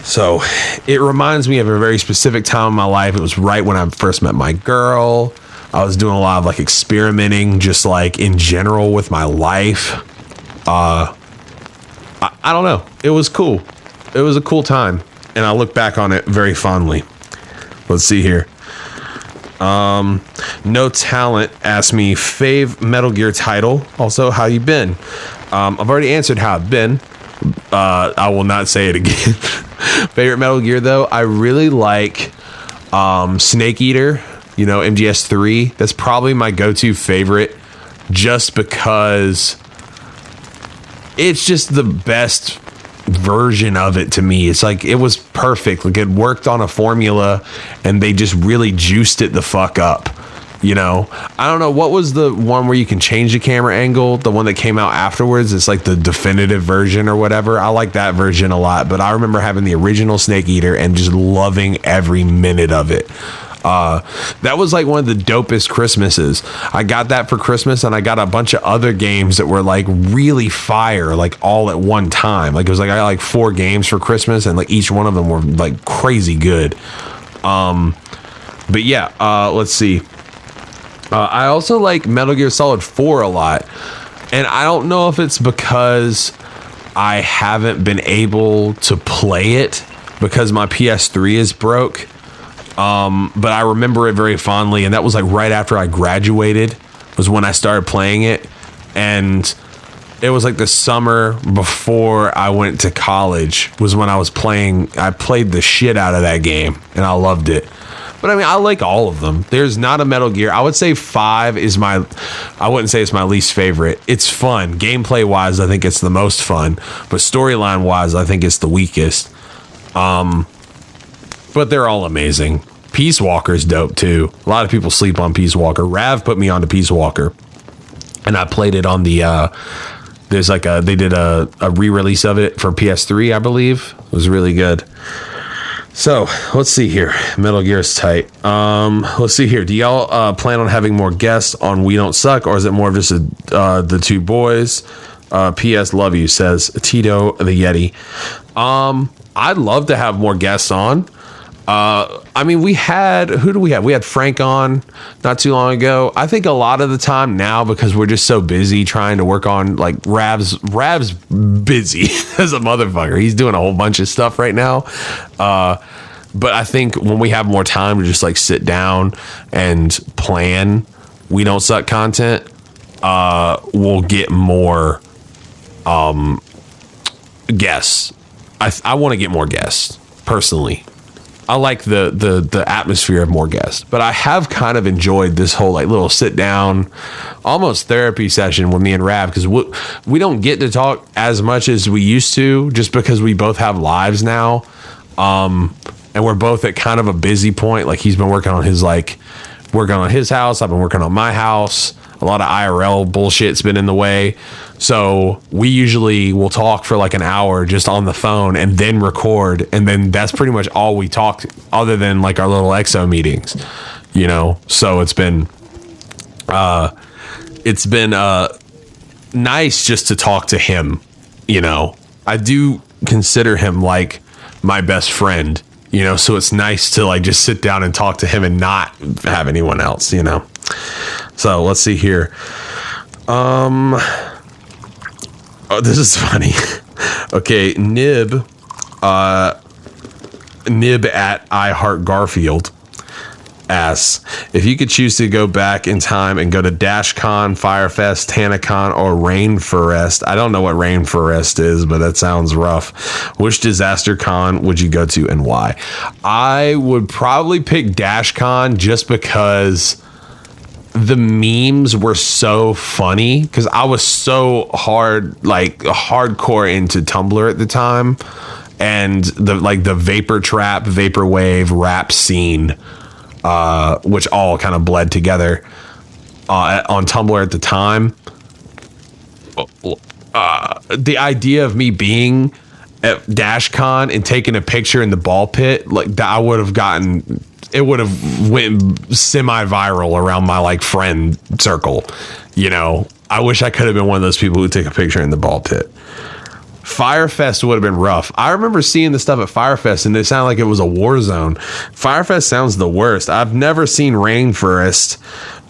So it reminds me of a very specific time in my life. It was right when I first met my girl. I was doing a lot of like experimenting, just like in general with my life. I don't know. It was cool. It was a cool time. And I look back on it very fondly. Let's see here. No Talent asked me fave Metal Gear title. Also, how you been? I've already answered how I've been. I will not say it again. Favorite Metal Gear though, I really like Snake Eater. You know, MGS3, that's probably my go-to favorite just because it's just the best version of it to me. It's like it was perfect. Like it worked on a formula and they just really juiced it the fuck up. You know, I don't know, what was the one where you can change the camera angle, the one that came out afterwards? It's like the definitive version or whatever. I like that version a lot, but I remember having the original Snake Eater and just loving every minute of it. That was like one of the dopest Christmases. I got that for Christmas, and I got a bunch of other games that were like really fire, like all at one time. Like it was like I got like 4 games for Christmas, and like each one of them were like crazy good. But yeah, let's see. I also like Metal Gear Solid 4 a lot, and I don't know if it's because I haven't been able to play it because my PS3 is broke. But I remember it very fondly, and that was like right after I graduated was when I started playing it, and it was like the summer before I went to college was when I played the shit out of that game, and I loved it. But I mean, I like all of them. There's not a Metal Gear. I would say 5 is I wouldn't say it's my least favorite. It's fun. Gameplay wise, I think it's the most fun, but storyline wise, I think it's the weakest. But they're all amazing. Peace Walker's dope too. A lot of people sleep on Peace Walker. Rav put me onto Peace Walker, and I played it on the. There's like they did a re-release of it for PS3, I believe. It was really good. So let's see here. Metal Gear's tight. Let's see here. Do y'all plan on having more guests on We Don't Suck, or is it more of just the two boys? P.S. Love you, says Tito the Yeti. I'd love to have more guests on. I mean, who do we have? We had Frank on not too long ago. I think a lot of the time now, because we're just so busy trying to work on like Rav's busy as a motherfucker. He's doing a whole bunch of stuff right now. But I think when we have more time to just like sit down and plan We Don't Suck content, we'll get more, guests. I want to get more guests personally. I like the atmosphere of more guests, but I have kind of enjoyed this whole like little sit down, almost therapy session with me and Rav, because we don't get to talk as much as we used to, just because we both have lives now, and we're both at kind of a busy point. Like he's been working on his house, I've been working on my house. A lot of IRL bullshit's been in the way. So we usually will talk for like an hour just on the phone and then record. And then that's pretty much all we talk, other than like our little EXO meetings, you know? So it's been nice just to talk to him. You know, I do consider him like my best friend, you know? So it's nice to like just sit down and talk to him and not have anyone else, you know? So let's see here. Oh, this is funny. Okay, Nib at I Heart Garfield asks, if you could choose to go back in time and go to DashCon, Firefest, TanaCon, or Rainforest. I don't know what Rainforest is, but that sounds rough. Which disaster con would you go to and why? I would probably pick DashCon just because the memes were so funny, because I was so hardcore into Tumblr at the time, and the vapor trap, vaporwave rap scene, which all kind of bled together on Tumblr at the time. The idea of me being at DashCon and taking a picture in the ball pit, like that, I would have gotten. It would have went semi-viral around my like friend circle, you know. I wish I could have been one of those people who take a picture in the ball pit. Firefest would have been rough. I remember seeing the stuff at Firefest and it sounded like it was a war zone. Firefest sounds the worst. I've never seen Rainforest.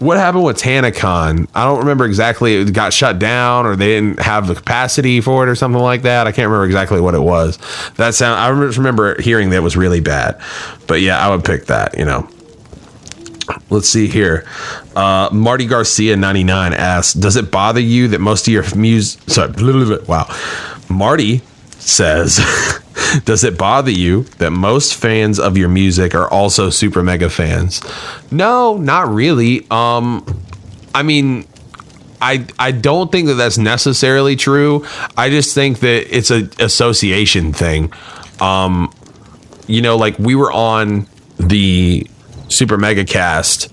What happened with TanaCon? I don't remember exactly. It got shut down, or they didn't have the capacity for it, or something like that. I can't remember exactly what it was. I remember hearing that it was really bad. But yeah, I would pick that, you know. Let's see here. Marty Garcia 99 asks, does it bother you that most of your Marty says, does it bother you that most fans of your music are also super mega fans? No, not really. I mean, I don't think that that's necessarily true. I just think that it's a association thing. You know, like we were on the Super Mega Cast.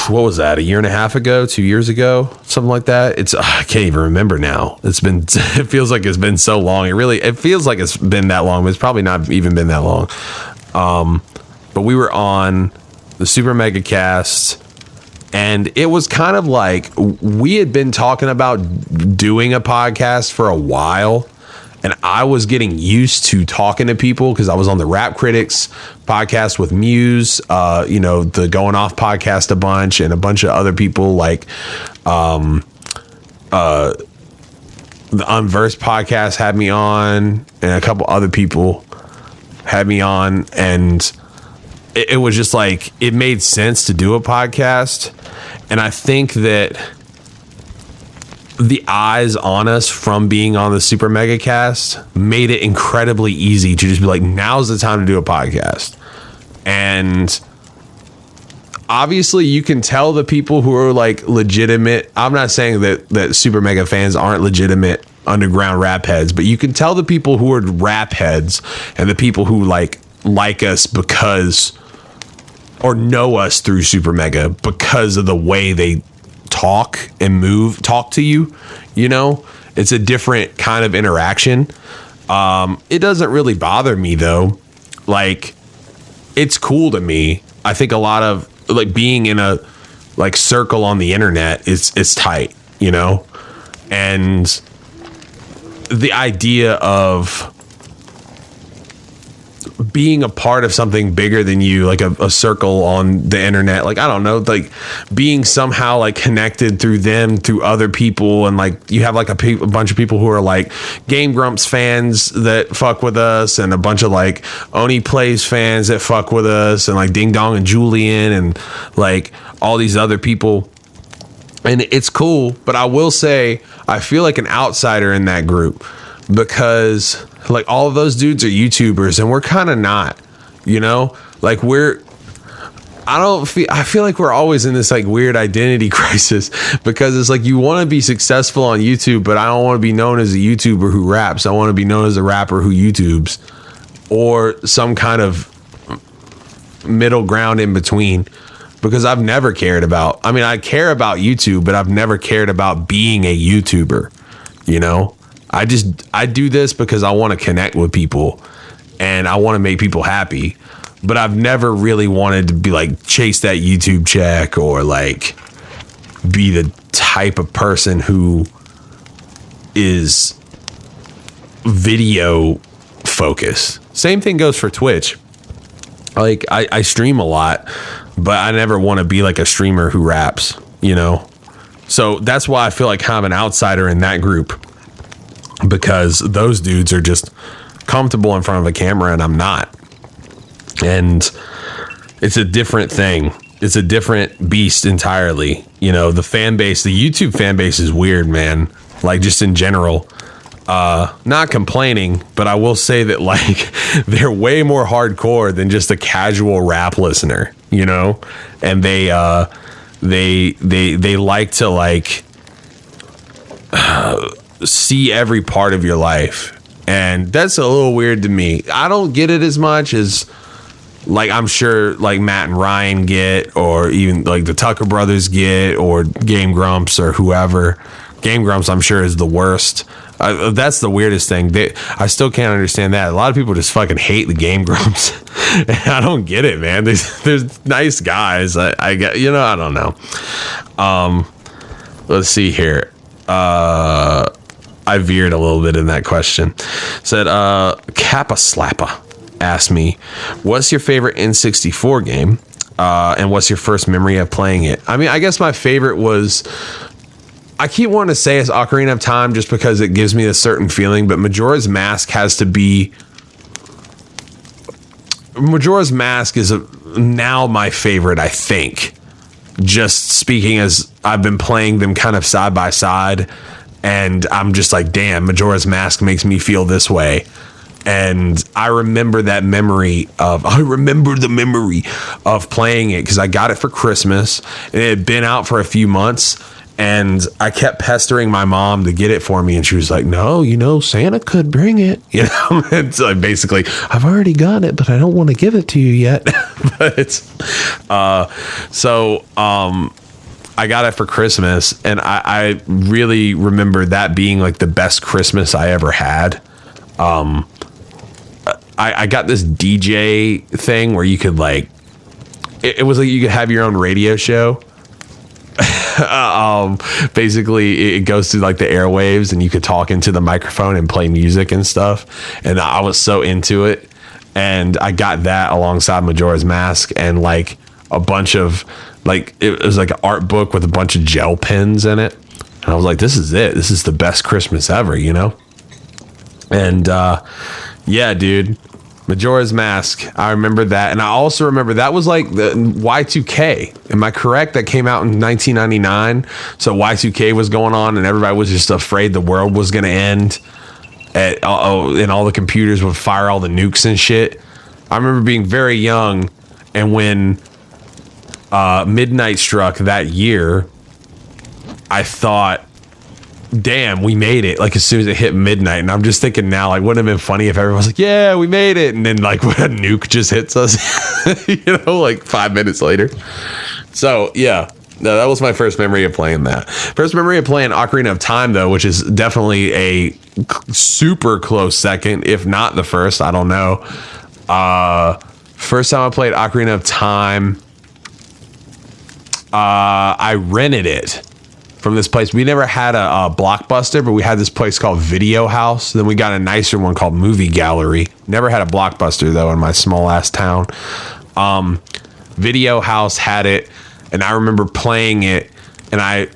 What was that? A year and a half ago, 2 years ago, something like that. I can't even remember now. It feels like it's been so long. It feels like it's been that long, but it's probably not even been that long. But we were on the Super Mega Cast, and it was kind of like we had been talking about doing a podcast for a while. And I was getting used to talking to people because I was on the Rap Critics podcast with Muse, you know, the Going Off podcast a bunch, and a bunch of other people like the Unversed podcast had me on, and a couple other people had me on. And it was just like, it made sense to do a podcast. And I think that the eyes on us from being on the Super Mega Cast made it incredibly easy to just be like, now's the time to do a podcast. And obviously you can tell the people who are like legitimate. I'm not saying that Super Mega fans aren't legitimate underground rap heads, but you can tell the people who are rap heads and the people who like us because, or know us through Super Mega because of the way they talk to you. You know, it's a different kind of interaction. It doesn't really bother me though. Like, it's cool to me. I think a lot of like being in a like circle on the internet is tight, you know, and the idea of being a part of something bigger than you, like a circle on the internet, like, I don't know, like being somehow like connected through them, through other people. And like, you have like a bunch of people who are like Game Grumps fans that fuck with us, and a bunch of like Oni Plays fans that fuck with us, and like Ding Dong and Julian, and like all these other people. And it's cool, but I will say I feel like an outsider in that group, because like all of those dudes are YouTubers and we're kind of not, you know, like I feel like we're always in this like weird identity crisis, because it's like you want to be successful on YouTube, but I don't want to be known as a YouTuber who raps. I want to be known as a rapper who YouTubes, or some kind of middle ground in between, because I've never cared about, I mean, I care about YouTube, but I've never cared about being a YouTuber, you know. I do this because I want to connect with people and I want to make people happy, but I've never really wanted to be like chase that YouTube check, or like be the type of person who is video focused. Same thing goes for Twitch. Like I stream a lot, but I never want to be like a streamer who raps, you know? So that's why I feel like kind of an outsider in that group, because those dudes are just comfortable in front of a camera and I'm not. And it's a different thing. It's a different beast entirely. You know, the fan base, the YouTube fan base is weird, man. Like, just in general, not complaining, but I will say that like they're way more hardcore than just a casual rap listener, you know? And they like to like see every part of your life, and that's a little weird to me. I don't get it as much as like I'm sure like Matt and Ryan get, or even like the Tucker brothers get, or Game Grumps or whoever. Game Grumps, I'm sure, is the worst. That's the weirdest thing. I still can't understand that. A lot of people just fucking hate the Game Grumps. I don't get it, man. There's nice guys. I get, you know, I don't know. Let's see here. I veered a little bit in that question. Said Kappa Slappa asked me, what's your favorite N64 game? And what's your first memory of playing it? I mean, I guess my favorite was, I keep wanting to say it's Ocarina of Time just because it gives me a certain feeling, but Majora's Mask has to be. Majora's Mask is now my favorite, I think. Just speaking as I've been playing them kind of side by side, and I'm just like, damn, Majora's Mask makes me feel this way. And I remember the memory of playing it because I got it for Christmas and it had been out for a few months. And I kept pestering my mom to get it for me. And she was like, no, Santa could bring it. It's like basically, I've already got it, but I don't want to give it to you yet. But I got it for Christmas. And I really remember that being like the best Christmas I ever had. I got this DJ thing where you could like, it was like you could have your own radio show. Basically it goes through like the airwaves and you could talk into the microphone and play music and stuff. And I was so into it. And I got that alongside Majora's Mask and like a bunch of like, it was like an art book with a bunch of gel pens in it. And I was like, this is it. This is the best Christmas ever, And, yeah, dude, Majora's Mask. I remember that. And I also remember that was like the Y2K. Am I correct? That came out in 1999. So Y2K was going on and everybody was just afraid the world was going to end. And all the computers would fire all the nukes and shit. I remember being very young. And when midnight struck that year, I thought, damn, we made it. Like as soon as it hit midnight. And I'm just thinking now, like, wouldn't it have been funny if everyone was like, yeah, we made it. And then like when a nuke just hits us, like 5 minutes later. So yeah, no, that was my first memory of playing that. First memory of playing Ocarina of Time though, which is definitely a super close second, if not the first, I don't know. First time I played Ocarina of Time, I rented it from this place. We never had a Blockbuster, but we had this place called Video House. Then we got a nicer one called Movie Gallery. Never had a Blockbuster though in my small ass town. Video House had it, and I remember playing it, and I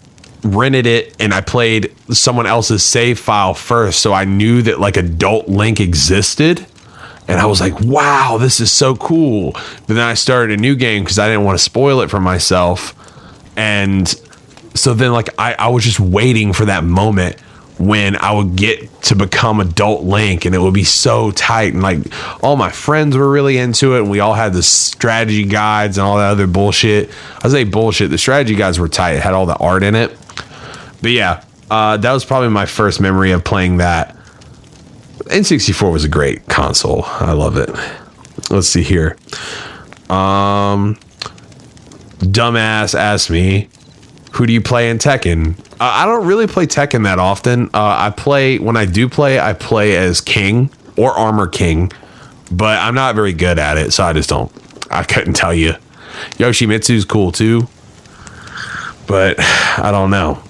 rented it, and I played someone else's save file first, so I knew that like Adult Link existed. And I was like, wow, this is so cool. But then I started a new game because I didn't want to spoil it for myself. And so then like I was just waiting for that moment when I would get to become Adult Link, and it would be so tight. And like all my friends were really into it, and we all had the strategy guides and all that other bullshit. I say bullshit. The strategy guides were tight. It had all the art in it. But yeah, that was probably my first memory of playing that. N64 was a great console. I love it. Let's see here. Dumbass asked me, who do you play in Tekken? I don't really play Tekken that often. When I do play, I play as King or Armor King, but I'm not very good at it, so I couldn't tell you. Yoshimitsu's cool too, but I don't know.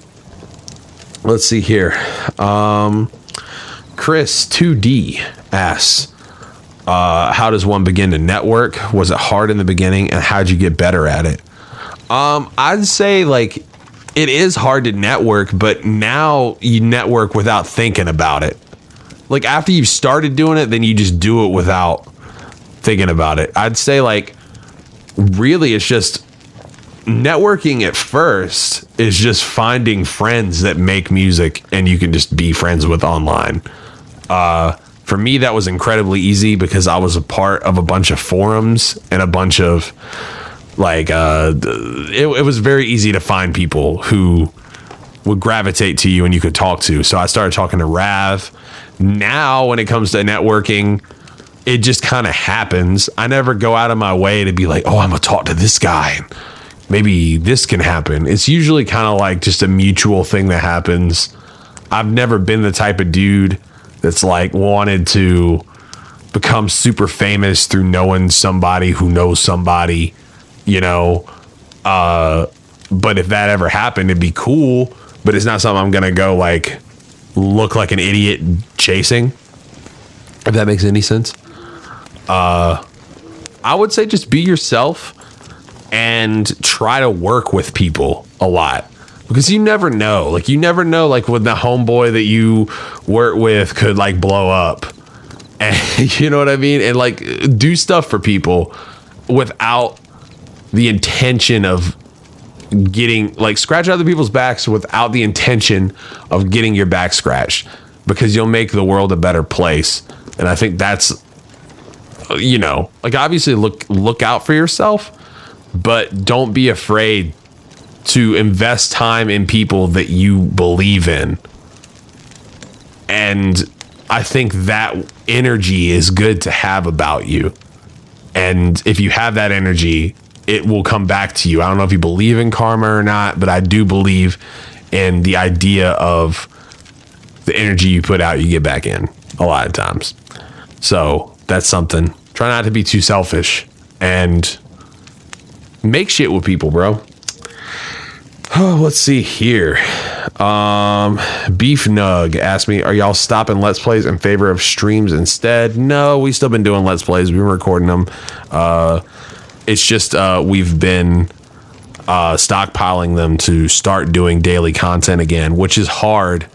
Let's see here. Chris 2D asks, how does one begin to network? Was it hard in the beginning, and how'd you get better at it? I'd say like it is hard to network, but now you network without thinking about it. Like after you've started doing it, then you just do it without thinking about it. I'd say like really it's just networking at first is just finding friends that make music and you can just be friends with online. For me, that was incredibly easy because I was a part of a bunch of forums and a bunch of like, it was very easy to find people who would gravitate to you and you could talk to. So I started talking to Rav. Now, when it comes to networking, it just kind of happens. I never go out of my way to be like, oh, I'm gonna talk to this guy. Maybe this can happen. It's usually kind of like just a mutual thing that happens. I've never been the type of dude that's like wanted to become super famous through knowing somebody who knows somebody, but if that ever happened, it'd be cool, but it's not something I'm gonna go like look like an idiot chasing, if that makes any sense. I would say just be yourself and try to work with people a lot, because you never know like when the homeboy that you work with could like blow up, and you know what I mean, and like do stuff for people without the intention of getting like scratch other people's backs without the intention of getting your back scratched, because you'll make the world a better place. And I think that's, like obviously look out for yourself, but don't be afraid to invest time in people that you believe in. And I think that energy is good to have about you. And if you have that energy, it will come back to you. I don't know if you believe in karma or not, but I do believe in the idea of the energy you put out, you get back in a lot of times. So that's something. Try not to be too selfish and make shit with people, bro. Oh, let's see here. Beef Nug asked me, are y'all stopping Let's Plays in favor of streams instead? No, we still been doing Let's Plays. We've been recording them. It's just we've been stockpiling them to start doing daily content again, which is hard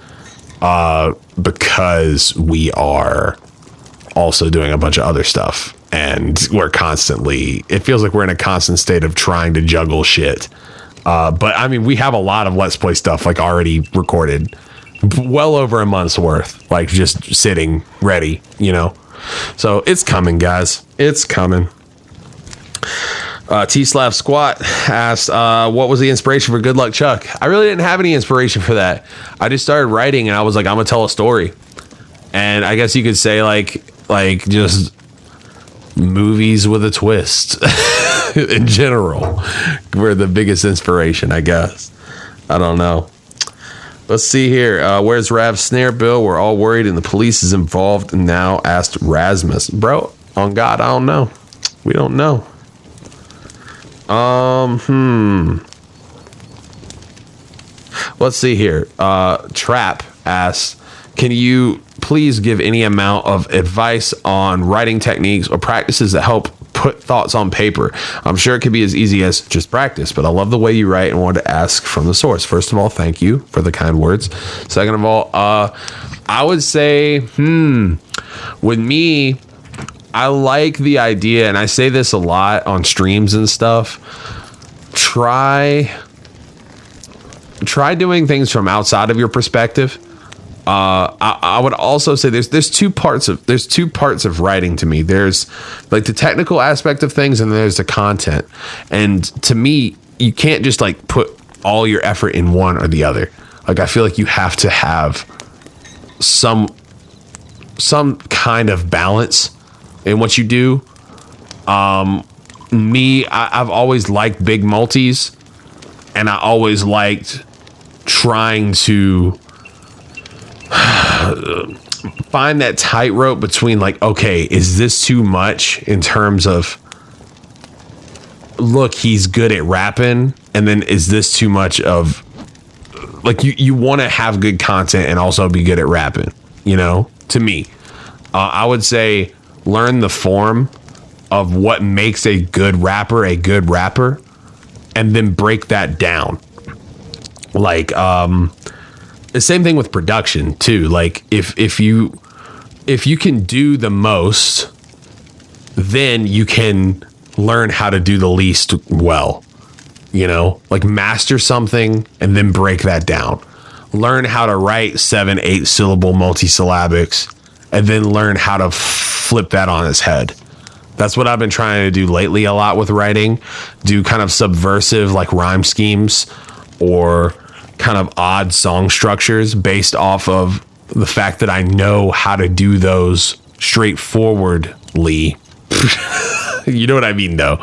because we are also doing a bunch of other stuff. And it feels like we're in a constant state of trying to juggle shit. But I mean, we have a lot of Let's Play stuff like already recorded, well over a month's worth, like just sitting ready, you know? So it's coming, guys. It's coming. T-Slav Squat asked, what was the inspiration for Good Luck Chuck? I really didn't have any inspiration for that. I just started writing and I was like, I'm gonna tell a story. And I guess you could say like just movies with a twist. In general, were the biggest inspiration, I guess. I don't know. Let's see here. Where's Rav's snare, Bill? We're all worried and the police is involved now, asked Rasmus. Bro, on God, I don't know. We don't know. Let's see here. Trap asks, can you please give any amount of advice on writing techniques or practices that help put thoughts on paper? I'm sure it could be as easy as just practice, but I love the way you write and wanted to ask from the source. First of all, thank you for the kind words. Second of all, I would say, with me, I like the idea, and I say this a lot on streams and stuff. Try doing things from outside of your perspective. I would also say there's two parts of writing to me. There's like the technical aspect of things, and there's the content. And to me, you can't just like put all your effort in one or the other. Like I feel like you have to have some kind of balance in what you do. I've always liked big multis, and I always liked trying to find that tightrope between like, okay, is this too much in terms of, look, he's good at rapping, and then is this too much of like, you want to have good content and also be good at rapping, you know? To me, I would say learn the form of what makes a good rapper, and then break that down. Like, the same thing with production too. Like if you can do the most, then you can learn how to do the least well, you know, like master something and then break that down. Learn how to write 7-8 syllable multisyllabics and then learn how to flip that on its head. That's what I've been trying to do lately a lot with writing. Do kind of subversive like rhyme schemes or kind of odd song structures based off of the fact that I know how to do those straightforwardly. You know what I mean, though.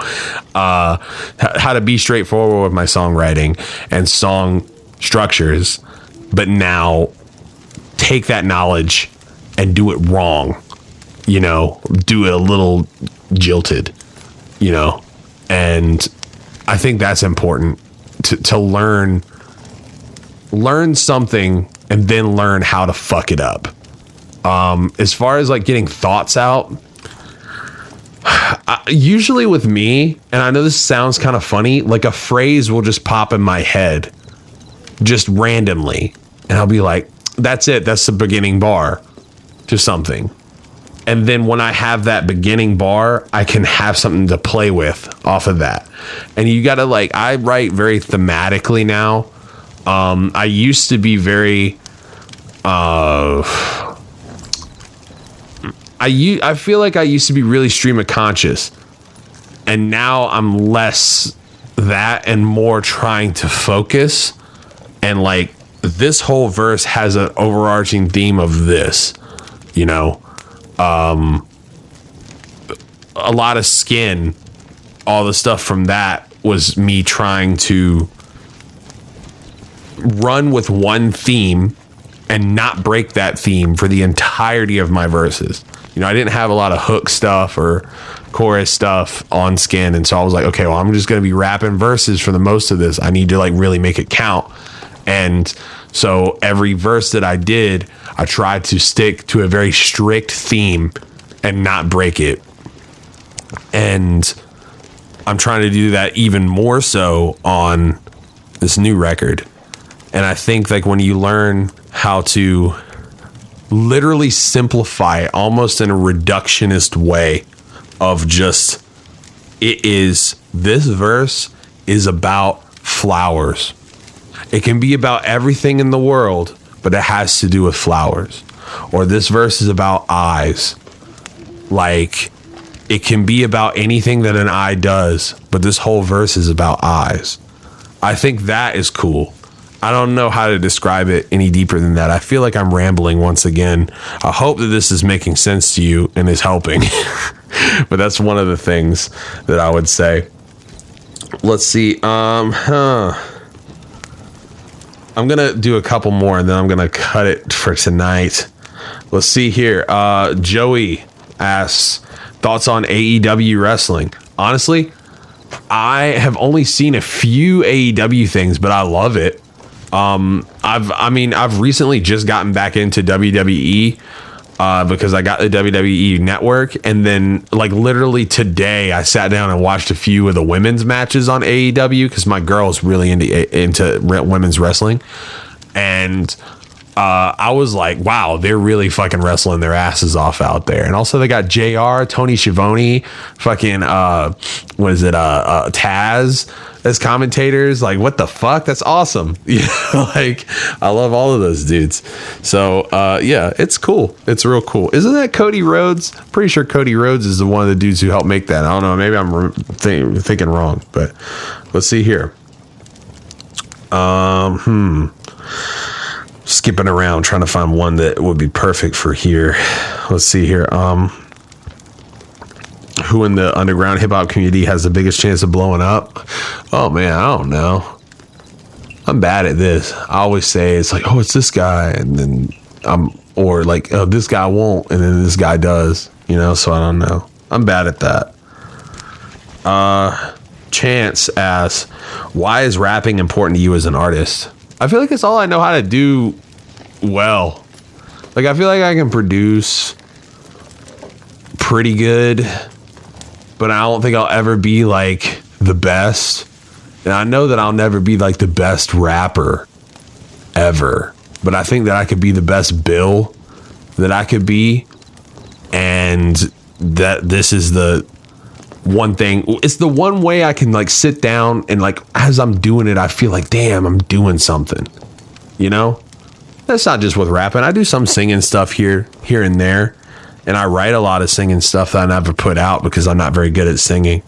How to be straightforward with my songwriting and song structures, but now take that knowledge and do it wrong. You know, do it a little jilted, you know, and I think that's important to learn something and then learn how to fuck it up. As far as like getting thoughts out, usually with me, and I know this sounds kind of funny, like a phrase will just pop in my head just randomly, and I'll be like, that's it, that's the beginning bar to something. And then when I have that beginning bar, I can have something to play with off of that. And you gotta like, I write very thematically now. I used to be very, I feel like I used to be really stream of conscious, and now I'm less that and more trying to focus, and like this whole verse has an overarching theme of this, you know, a lot of Skin, all the stuff from that was me trying to run with one theme and not break that theme for the entirety of my verses. You know, I didn't have a lot of hook stuff or chorus stuff on Skin, and so I was like, okay, well, I'm just going to be rapping verses for the most of this. I need to like really make it count. And so every verse that I did, I tried to stick to a very strict theme and not break it. And I'm trying to do that even more so on this new record. And I think like when you learn how to literally simplify it almost in a reductionist way of just, this verse is about flowers. It can be about everything in the world, but it has to do with flowers. Or this verse is about eyes. Like, it can be about anything that an eye does, but this whole verse is about eyes. I think that is cool. I don't know how to describe it any deeper than that. I feel like I'm rambling once again. I hope that this is making sense to you and is helping. But that's one of the things that I would say. Let's see. I'm going to do a couple more and then I'm going to cut it for tonight. Let's see here. Joey asks, thoughts on AEW wrestling? Honestly, I have only seen a few AEW things, but I love it. I've recently just gotten back into WWE because I got the WWE network, and then like literally today I sat down and watched a few of the women's matches on AEW because my girl is really into women's wrestling, and I was like, wow, they're really fucking wrestling their asses off out there. And also they got JR, Tony Schiavone, fucking Taz as commentators. Like, what the fuck? That's awesome. You know, like, I love all of those dudes. So yeah, it's cool. It's real cool. Isn't that Cody Rhodes? Pretty sure Cody Rhodes is the one of the dudes who helped make that. I don't know, maybe I'm thinking wrong, but let's see here. Skipping around trying to find one that would be perfect for here. Let's see here. Who in the underground hip hop community has the biggest chance of blowing up? Oh man, I don't know. I'm bad at this. I always say it's like, oh, it's this guy, and then or like, oh, this guy won't, and then this guy does. You know, so I don't know. I'm bad at that. Chance asks, why is rapping important to you as an artist? I feel like it's all I know how to do well. Like, I feel like I can produce pretty good, but I don't think I'll ever be like the best. And I know that I'll never be like the best rapper ever, but I think that I could be the best Bill that I could be. And that this is the one thing, it's the one way I can like sit down and like as I'm doing it, I feel like, damn, I'm doing something, you know. That's not just with rapping. I do some singing stuff here and there, and I write a lot of singing stuff that I never put out because I'm not very good at singing.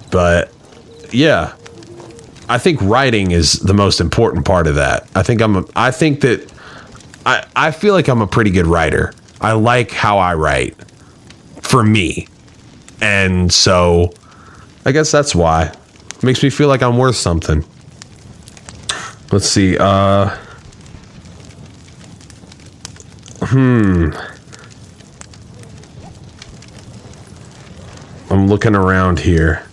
But yeah, I think writing is the most important part of that. I feel like I'm a pretty good writer. I like how I write for me. And so I guess that's why. It makes me feel like I'm worth something. Let's see. I'm looking around here.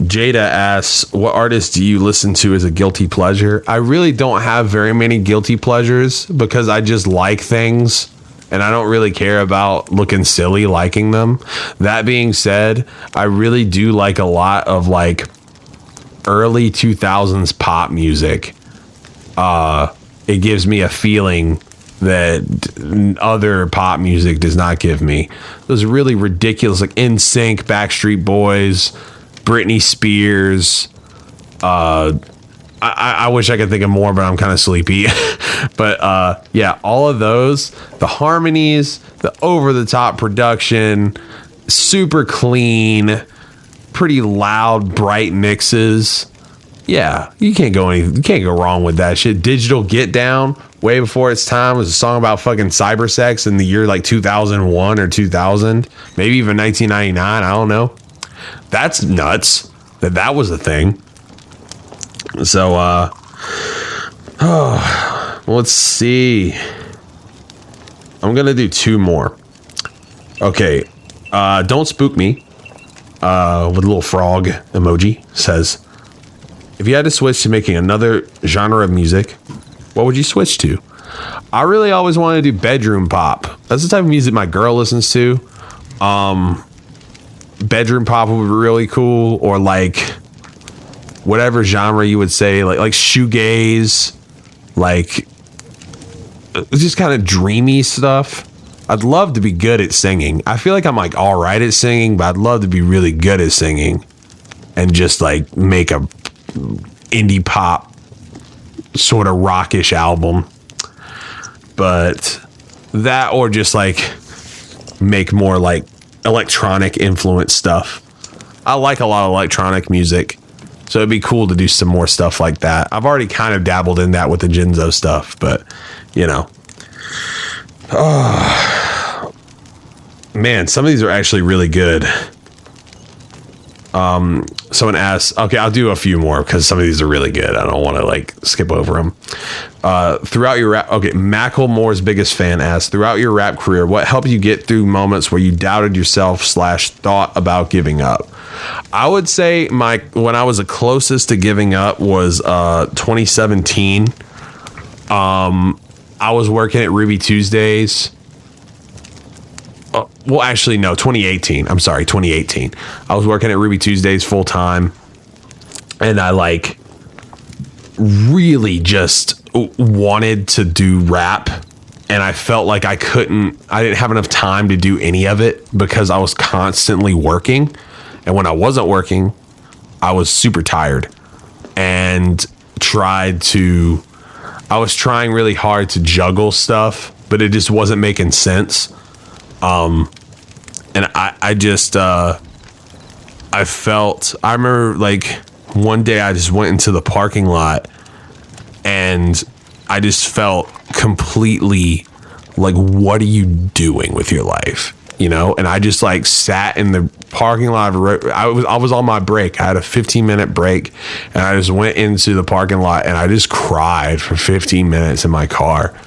Jada asks, what artists do you listen to as a guilty pleasure? I really don't have very many guilty pleasures because I just like things. And I don't really care about looking silly liking them. That being said, I really do like a lot of like early 2000s pop music. It gives me a feeling that other pop music does not give me. Those really ridiculous, like NSYNC, Backstreet Boys, Britney Spears. I wish I could think of more, but I'm kind of sleepy. But yeah, all of those, the harmonies, the over-the-top production, super clean, pretty loud, bright mixes. Yeah, you can't go wrong with that shit. Digital Get Down, way before its time, was a song about fucking cyber sex in the year like 2001 or 2000, maybe even 1999. I don't know. That's nuts that was a thing. So, let's see. I'm gonna do 2 more. Okay, Don't Spook Me, with a little frog emoji, says, if you had to switch to making another genre of music, what would you switch to? I really always wanted to do bedroom pop. That's the type of music my girl listens to. Bedroom pop would be really cool, or like whatever genre you would say, like shoegaze, like just kind of dreamy stuff. I'd love to be good at singing. I feel like I'm like all right at singing, but I'd love to be really good at singing and just like make a indie pop sort of rockish album. But that, or just like make more like electronic influence stuff. I like a lot of electronic music, so it'd be cool to do some more stuff like that. I've already kind of dabbled in that with the Jinzo stuff, but you know. Oh man, some of these are actually really good. Someone asks, okay, I'll do a few more because some of these are really good. I don't want to like skip over them. Throughout your rap, okay, Macklemore's biggest fan asks, throughout your rap career, what helped you get through moments where you doubted yourself / thought about giving up? I would say when I was the closest to giving up was 2017. I was working at Ruby Tuesdays. Well, actually, no, 2018. I'm sorry, 2018. I was working at Ruby Tuesdays full time, and I like really just wanted to do rap, and I felt like I didn't have enough time to do any of it because I was constantly working, and when I wasn't working, I was super tired and I was trying really hard to juggle stuff, but it just wasn't making sense. And I remember like one day I just went into the parking lot and I just felt completely like, what are you doing with your life? You know? And I just like sat in the parking lot. I was on my break. I had a 15-minute break and I just went into the parking lot and I just cried for 15 minutes in my car.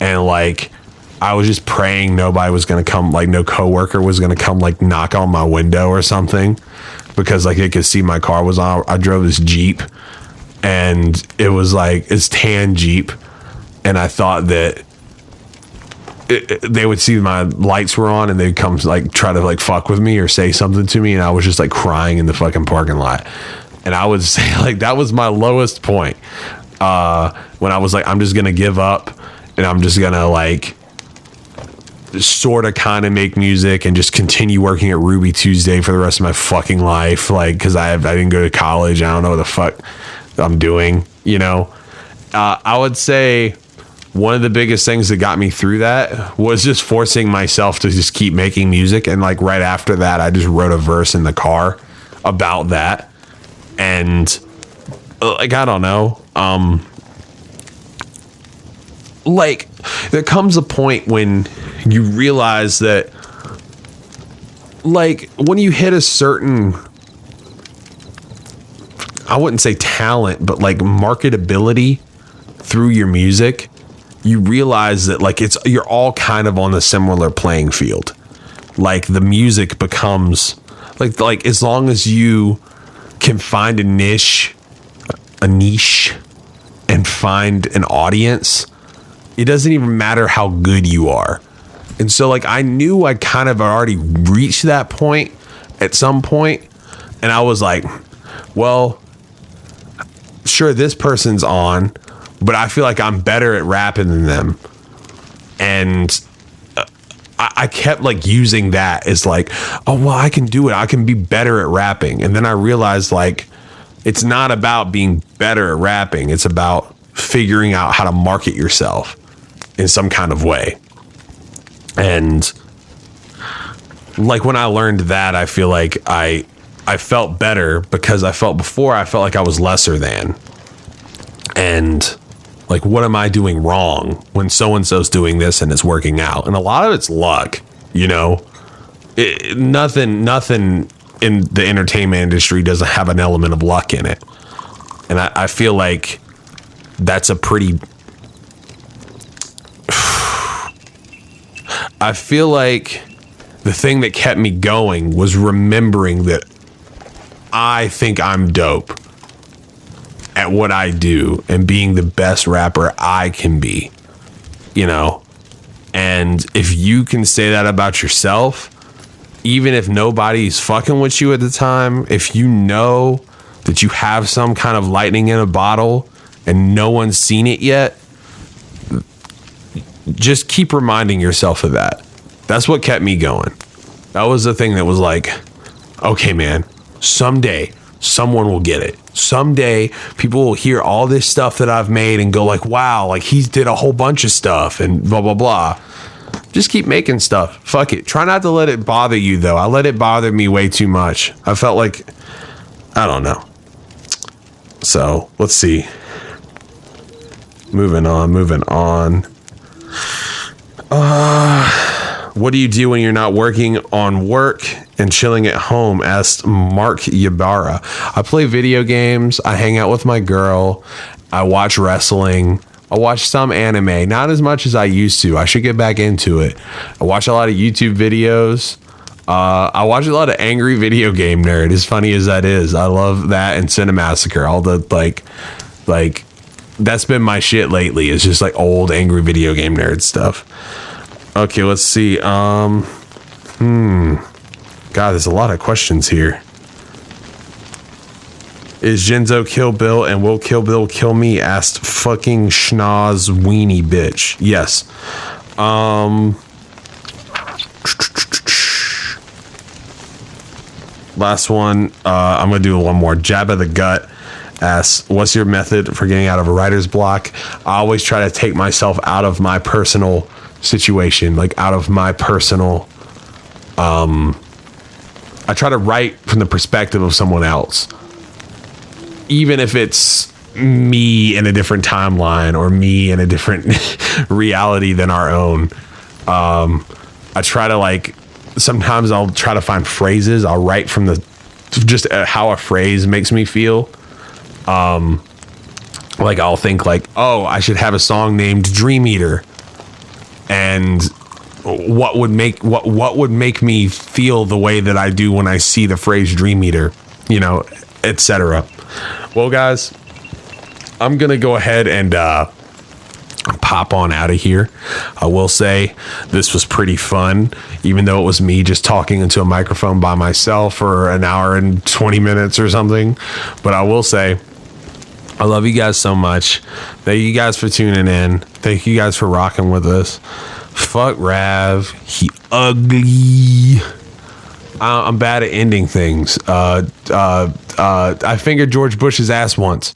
And like, I was just praying nobody was going to come, like no coworker was going to come like knock on my window or something, because like they could see my car was on. I drove this Jeep and it was like, it's tan Jeep. And I thought that they would see my lights were on and they'd come like try to like fuck with me or say something to me. And I was just like crying in the fucking parking lot. And I would say like, that was my lowest point. When I was like, I'm just going to give up and I'm just going to like, sort of kind of make music and just continue working at Ruby Tuesday for the rest of my fucking life, like because I didn't go to college. I don't know what the fuck I'm doing, you know. I would say one of the biggest things that got me through that was just forcing myself to just keep making music. And like right after that, I just wrote a verse in the car about that. And like, I don't know, like there comes a point when you realize that like when you hit a certain, I wouldn't say talent, but like marketability through your music, you realize that like you're all kind of on a similar playing field. Like the music becomes like as long as you can find a niche and find an audience, it doesn't even matter how good you are. And so like I knew I kind of already reached that point at some point, and I was like, well, sure, this person's on, but I feel like I'm better at rapping than them. And I kept like using that as like, oh well, I can do it, I can be better at rapping. And then I realized like it's not about being better at rapping, it's about figuring out how to market yourself in some kind of way. And like when I learned that, I feel like I I felt better because I felt like I was lesser than. And like, what am I doing wrong when so-and-so's doing this and it's working out? And a lot of it's luck, nothing in the entertainment industry doesn't have an element of luck in it. And I feel like that's a pretty... I feel like the thing that kept me going was remembering that I think I'm dope at what I do and being the best rapper I can be, And if you can say that about yourself, even if nobody's fucking with you at the time, if you know that you have some kind of lightning in a bottle and no one's seen it yet, just keep reminding yourself of that. That's what kept me going. That was the thing that was like, okay, man, someday someone will get it. Someday people will hear all this stuff that I've made and go like, wow, like he did a whole bunch of stuff and blah, blah, blah. Just keep making stuff. Fuck it. Try not to let it bother you, though. I let it bother me way too much. I felt like, I don't know. So let's see. Moving on. What do you do when you're not working on work and chilling at home? Asked Mark Yabara. I play video games. I hang out with my girl. I watch wrestling. I watch some anime, not as much as I used to. I should get back into it. I watch a lot of YouTube videos. I watch a lot of Angry Video Game Nerd, as funny as that is. I love that and Cinemassacre. All the like that's been my shit lately. It's just like old Angry Video Game Nerd stuff. Okay, let's see. God, there's a lot of questions here. Is Genzo Kill Bill and will Kill Bill kill me? Asked fucking schnoz weenie bitch. Yes. Last one. I'm gonna do one more. Jabba the Gut asks, what's your method for getting out of a writer's block? I always try to take myself out of my personal situation, like out of my personal I try to write from the perspective of someone else, even if it's me in a different timeline or me in a different reality than our own. I try to sometimes I'll try to find phrases. I'll write from just how a phrase makes me feel. I'll think oh, I should have a song named Dream Eater. And what would make me feel the way that I do when I see the phrase Dream Eater, etc. Well, guys, I'm going to go ahead and pop on out of here. I will say this was pretty fun, even though it was me just talking into a microphone by myself for an hour and 20 minutes or something. But I will say, I love you guys so much. Thank you guys for tuning in. Thank you guys for rocking with us. Fuck Rav. He ugly. I'm bad at ending things. I fingered George Bush's ass once.